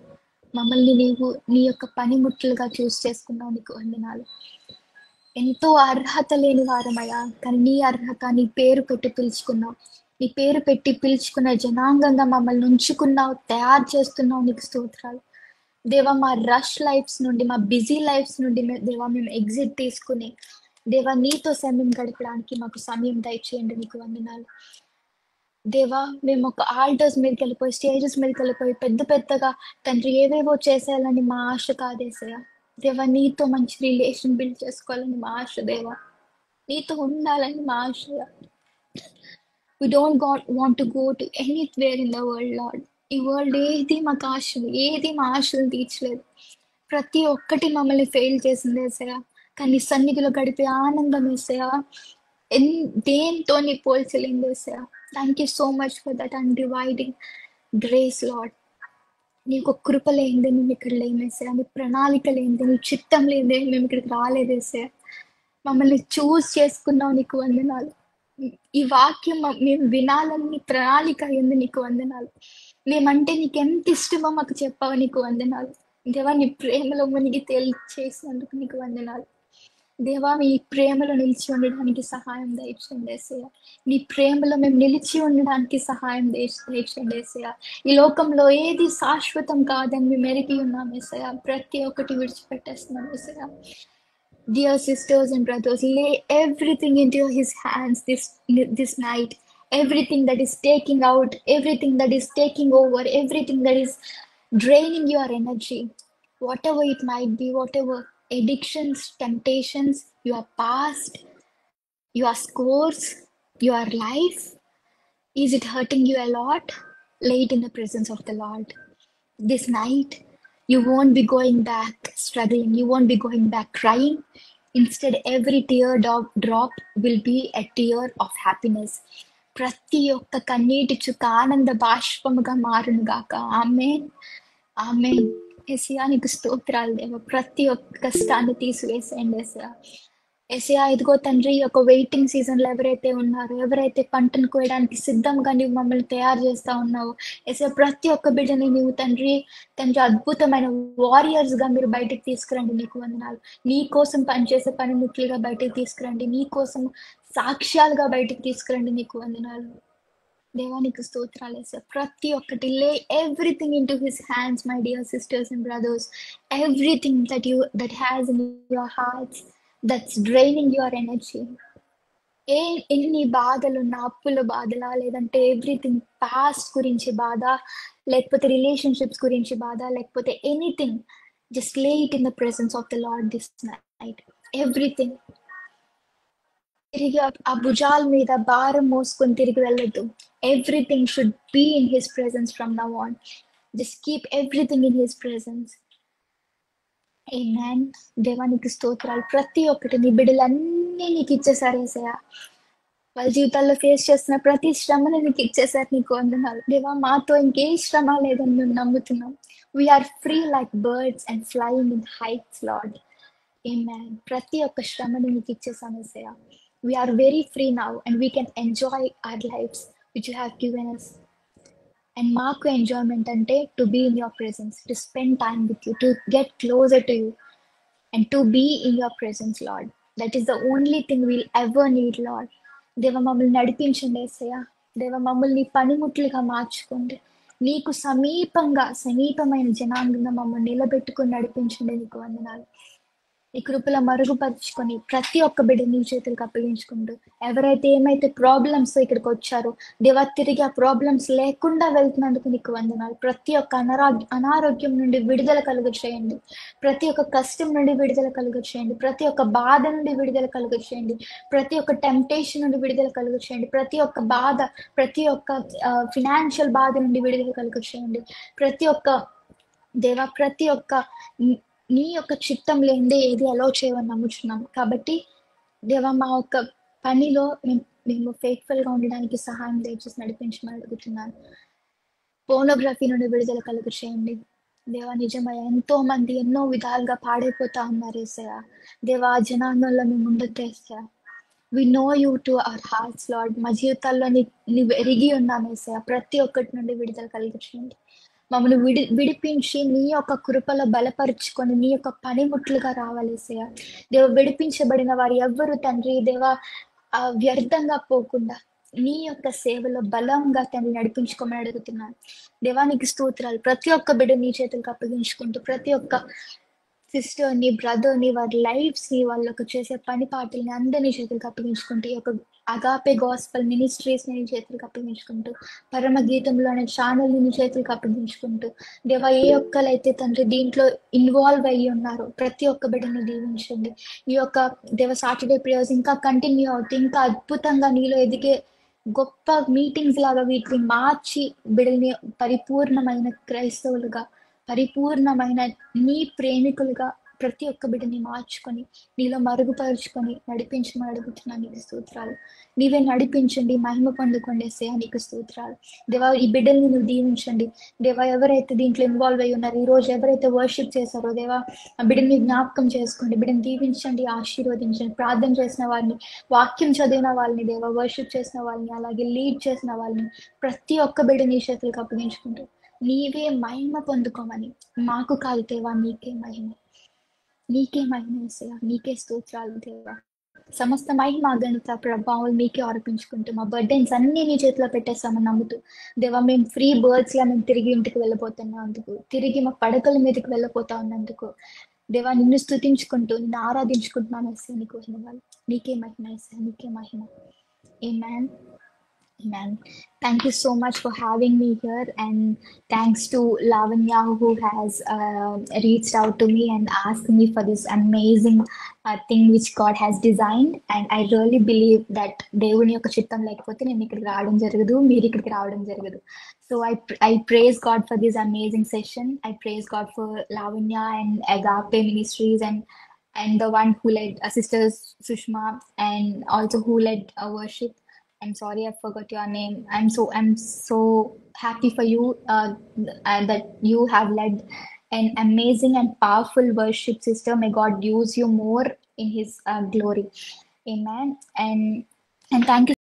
మమ్మల్ని నీవు నీ యొక్క పనిముట్లుగా చూస్ చేసుకున్నావు. నీకు వందనాలు. ఎంతో అర్హత లేని వారమయ్యా, కానీ నీ అర్హత, నీ పేరు పెట్టి పిలుచుకున్నావు. నీ పేరు పెట్టి పిలుచుకున్న జనాంగంగా మమ్మల్ని ఉంచుకున్నావు, తయారు చేస్తున్నావు. నీకు స్తోత్రాలు దేవా. మా రష్ లైఫ్స్ నుండి, మా బిజీ లైఫ్స్ నుండి దేవా మేము ఎగ్జిట్ తీసుకుని దేవా నీతో సమయం గడపడానికి మాకు సమయం దయచేయండి. నీకు వందనాలు దేవా. మేము ఒక ఆల్టర్స్ మీదకి వెళ్ళిపోయి, స్టేజెస్ మీదకి వెళ్ళిపోయి పెద్ద పెద్దగా తండ్రి ఏవేవో చేసేయాలని మా ఆశ కాదేసయ్యా దేవా. నీతో మంచి రిలేషన్ బిల్డ్ చేసుకోవాలని మా ఆశ దేవా. నీతో ఉండాలని మా ఆశ. We don't want to go to anywhere in the world, Lord. ఈ వరల్డ్ ఏది మాకు ఆశలు, ఏది మా ఆశలు తీర్చలేదు. ప్రతి ఒక్కటి మమ్మల్ని ఫెయిల్ చేసింది ఏసయ్యా. కానీ సన్నిధిలో గడిపే ఆనందం ఏసయ్యా దేంతో నీ పోల్చలేంది ఏసయ్యా. Thank you so much for that undividing grace Lord. నీకు కృప లేనిదే మేము ఇక్కడ లేమేసా, నీ ప్రణాళిక లేనిదే, నీ చిత్తం లేనిదే మేము ఇక్కడికి రాలేదేసా. మమ్మల్ని చూస్ చేసుకున్నావు, నీకు వందనాలు. ఈ వాక్యం మేము వినాలని నీ ప్రణాళిక అయింది, నీకు వందనాలు. మేమంటే నీకు ఎంత ఇష్టమో మాకు చెప్పావు, నీకు వందనాలు దేవా. నీ ప్రేమలో మునిగి చేసినందుకు నీకు వందనాలు దేవా. మీ ప్రేమలో నిలిచి ఉండడానికి సహాయం దయచేయండి యేసయ్యా. నీ ప్రేమలో మేము నిలిచి ఉండడానికి సహాయం దయచేయండి యేసయ్యా. ఈ లోకంలో ఏది శాశ్వతం కాదని మేము ఎరిగి ఉన్నాం యేసయ్యా. ప్రతి ఒక్కటి విడిచిపెట్టేస్తున్నాం యేసయ్యా. Dear sisters and brothers, lay everything into his hands this night. Everything that is taking out, everything that is taking over, everything that is draining your energy, whatever it might be, whatever addictions, temptations, your past, your scores, your life, is it hurting you a lot? Lay it in the presence of the Lord. This night, you won't be going back struggling. You won't be going back crying. Instead, every tear drop will be a tear of happiness. ప్రతి ఒక్క కన్నీటి చుక్క ఆనంద బాష్పముగా మారును గాక. ఆమేన్, ఆమేన్. యేసయ్యా నీకు స్తోత్రాలు దేవా. ప్రతి ఒక్క కష్టాన్ని తీసివేసేయండి యేసయ్యా. యేసయ్యా ఇదిగో తండ్రి, ఒక వెయిటింగ్ సీజన్ లో ఎవరైతే ఉన్నారో, ఎవరైతే పంటను కోయడానికి సిద్ధంగా నీవు మమ్మల్ని తయారు చేస్తా ఉన్నావు యేసయ్యా, ప్రతి ఒక్క బిడ్డని నీవు తండ్రి అద్భుతమైన వారియర్స్ గా మీరు బయటికి తీసుకురండి. నీకు వందనాలు. నీ కోసం పనిచేసే పనిముట్లుగా బయటికి తీసుకురండి. నీ కోసం సాక్ష్యాలుగా బయటికి తీసుకురండి. నీకు వందనాలు దేవా. నీకు స్తోత్రాలు యేసయ్యా. ప్రతి ఒక్కటి లే everything in to his hands my dear sisters and brothers. Everything that has in your hearts that's draining your energy. ఎన్ని బాధలున్నా, అప్పుల బాధలా, లేదంటే ఎవ్రీథింగ్ పాస్ట్ గురించి బాధ, లేకపోతే రిలేషన్షిప్స్ గురించి బాధ, లేకపోతే anything, just lay it in the presence of the Lord this night. Everything తిరిగి ఆ భుజాల మీద భారం మోసుకొని తిరిగి వెళ్ళదు. Everything should be in his presence from now on. Just keep everything in his presence. Amen. దేవానికి స్తోత్రాలు. ప్రతి ఒక్కటి నీ బిడ్డలన్నీ నీకు ఇచ్చేసారు యేసయ్యా. వాళ్ళ జీవితాల్లో ఫేస్ చేస్తున్న ప్రతి శ్రమని నీకు ఇచ్చేసారు. నీకు వందనాలు దేవా. మాతో ఇంకే శ్రమ లేదని మేము నమ్ముతున్నాం. We're free like birds and flying in heights Lord. Amen. ప్రతి ఒక్క శ్రమని నీకు ఇచ్చేసాను యేసయ్యా. We're very free now and we can enjoy our lives which you have given us. And మాకు ఎంజాయ్మెంట్ అంటే to be in your presence, to spend time with you, to get closer to you and to be in your presence Lord. That is the only thing we'll ever need lord. దేవ మమ్మల్ని నడిపించండి యేసయ్యా. దేవ మమ్మల్ని పనిముట్లుగా మార్చుకోండి. నీకు సమీపమైన జనాంగంగా మమ్మల్ని నిలబెట్టుకుని నడిపించండి. నీకు వందనాలు. నీ కృపలో మరుగుపరుచుకొని ప్రతి ఒక్క బిడ్డ నీ చేతులకు అప్పగించుకుంటూ, ఎవరైతే ఏమైతే ప్రాబ్లమ్స్ ఇక్కడికి వచ్చారో దేవా, తిరిగి ఆ ప్రాబ్లమ్స్ లేకుండా వెళ్తున్నందుకు నీకు వందనాలు. ప్రతి ఒక్క అనారోగ్యం నుండి విడుదల కలుగ చేయండి. ప్రతి ఒక్క కష్టం నుండి విడుదల కలుగ చేయండి. ప్రతి ఒక్క బాధ నుండి విడుదల కలుగ చేయండి. ప్రతి ఒక్క టెంప్టేషన్ నుండి విడుదల కలుగ చేయండి. ప్రతి ఒక్క బాధ, ప్రతి ఒక్క ఫినాన్షియల్ బాధ నుండి విడుదల కలుగ చేయండి. ప్రతి ఒక్క నీ యొక్క చిత్తం లేనిదే ఏది అలో చేయవని నమ్ముచున్నాం. కాబట్టి దేవా, మా యొక్క పనిలో మేము ఫేత్ఫుల్ గా ఉండడానికి సహాయం దయచేసి నడిపించమని అడుగుతున్నాను. పోర్నోగ్రఫీ నుండి విడుదల కలుగ చేయండి దేవా. నిజమయ్యా, ఎంతో మంది ఎన్నో విధాలుగా పాడైపోతా ఉన్నారు యేసయ్యా. దేవా, జనాంగంలో మేము ఉండొద్దు యేసయ్యా. We know you to our hearts Lord. మా జీవితాల్లో నీవు ఎరిగి ఉన్నాను యేసయ్యా. ప్రతి ఒక్కటి నుండి విడుదల కలుగ చేయండి. మమ్మల్ని విడిపించి నీ యొక్క కృపలో బలపరుచుకొని నీ యొక్క పనిముట్లుగా రావాలి ఏసయ్య. దేవ, విడిపించబడిన వారు ఎవ్వరు తండ్రి దేవ వ్యర్థంగా పోకుండా నీ యొక్క సేవలో బలంగా తండ్రి నడిపించుకోమని అడుగుతున్నాను. దేవానికి స్తోత్రాలు. ప్రతి ఒక్క బిడ్డ నీ చేతులకు అప్పగించుకుంటూ, ప్రతి ఒక్క సిస్టర్ ని, బ్రదర్ ని, వారి లైఫ్స్ ని, వాళ్ళకు చేసే పని పాటల్ని అందరినీ చేతులకు అప్పగించుకుంటూ, ఈ యొక్క అగాపే గాస్పల్ మినిస్ట్రీస్ ని చేతులకు అప్పగించుకుంటూ, పరమ గీతంలో అనే ఛానల్ ని చేతులకు అప్పగించుకుంటూ, దేవా ఏ ఒక్కరైతే తండ్రి దీంట్లో ఇన్వాల్వ్ అయ్యి ఉన్నారో ప్రతి ఒక్క బిడ్డని దీవించండి. ఈ యొక్క దేవ సాటర్డే ప్రేయర్స్ ఇంకా కంటిన్యూ అవుతాయి, ఇంకా అద్భుతంగా నీలో ఎదిగే గొప్ప మీటింగ్స్ లాగా వీటిని మార్చి బిడ్డల్ని పరిపూర్ణమైన క్రైస్తవులుగా, పరిపూర్ణమైన నీ ప్రేమికులుగా ప్రతి ఒక్క బిడ్డని మార్చుకొని నీలో మరుగుపరుచుకొని నడిపించమని అడుగుతున్నాను. నీకు స్తోత్రాలు. నీవే నడిపించండి, మహిమ పొందుకోండి ఏసయ్యా. నీకు స్తోత్రాలు. దేవా ఈ బిడ్డల్ని నువ్వు దీవించండి. దేవా ఎవరైతే దీంట్లో ఇన్వాల్వ్ అయ్యి ఉన్నారు, ఈ రోజు ఎవరైతే వర్షిప్ చేశారో దేవా ఆ బిడ్డని జ్ఞాపకం చేసుకోండి, బిడ్డని దీవించండి, ఆశీర్వదించండి. ప్రార్థన చేసిన వారిని, వాక్యం చదివిన వాళ్ళని, దేవా వర్షిప్ చేసిన వాళ్ళని, అలాగే లీడ్ చేసిన వాళ్ళని ప్రతి ఒక్క బిడ్డని చేతులకు అప్పగించుకుంటూ నీవే మహిమ పొందుకోమని, మాకు కాదు దేవా, నీకే మహిమ, నీకే మహిమ ఏసయ్యా. నీకే స్తోత్రాలు దేవా. సమస్త మహిమ ఘనత ప్రభావం మీకే అర్పించుకుంటూ మా బర్డెన్స్ అన్ని నీ చేతిలో పెట్టేస్తామని నమ్ముతూ దేవా, మేము ఫ్రీ బర్డ్స్ గా మేము తిరిగి ఇంటికి వెళ్ళిపోతున్నందుకు, తిరిగి మా పడకల మీదకి వెళ్ళిపోతా ఉన్నందుకు దేవా నిన్ను స్తుతించుకుంటూ నిన్ను ఆరాధించుకుంటున్నాను ఏసయ్యా. నీకు వందనాలు. నీకే మహిమ ఏసయ్యా, నీకే మహిమ. ఆమేన్. Amen. Thank you so much for having me here, and thanks to Lavanya who has reached out to me and asked me for this amazing thing which God has designed. And I really believe that దేవుని యొక్క చిత్తం లేకపోతే నేను ఇక్కడికి రావడం జరగదు, మీరు ఇక్కడికి రావడం జరగదు. So I praise God for this amazing session. I praise God for Lavanya and Agape Ministries, and the one who led Sister Sushma, and also who led worship. I'm sorry, I forgot your name. I'm so happy for you that you have led an amazing and powerful worship system. May God use you more in His glory. Amen. And thank you.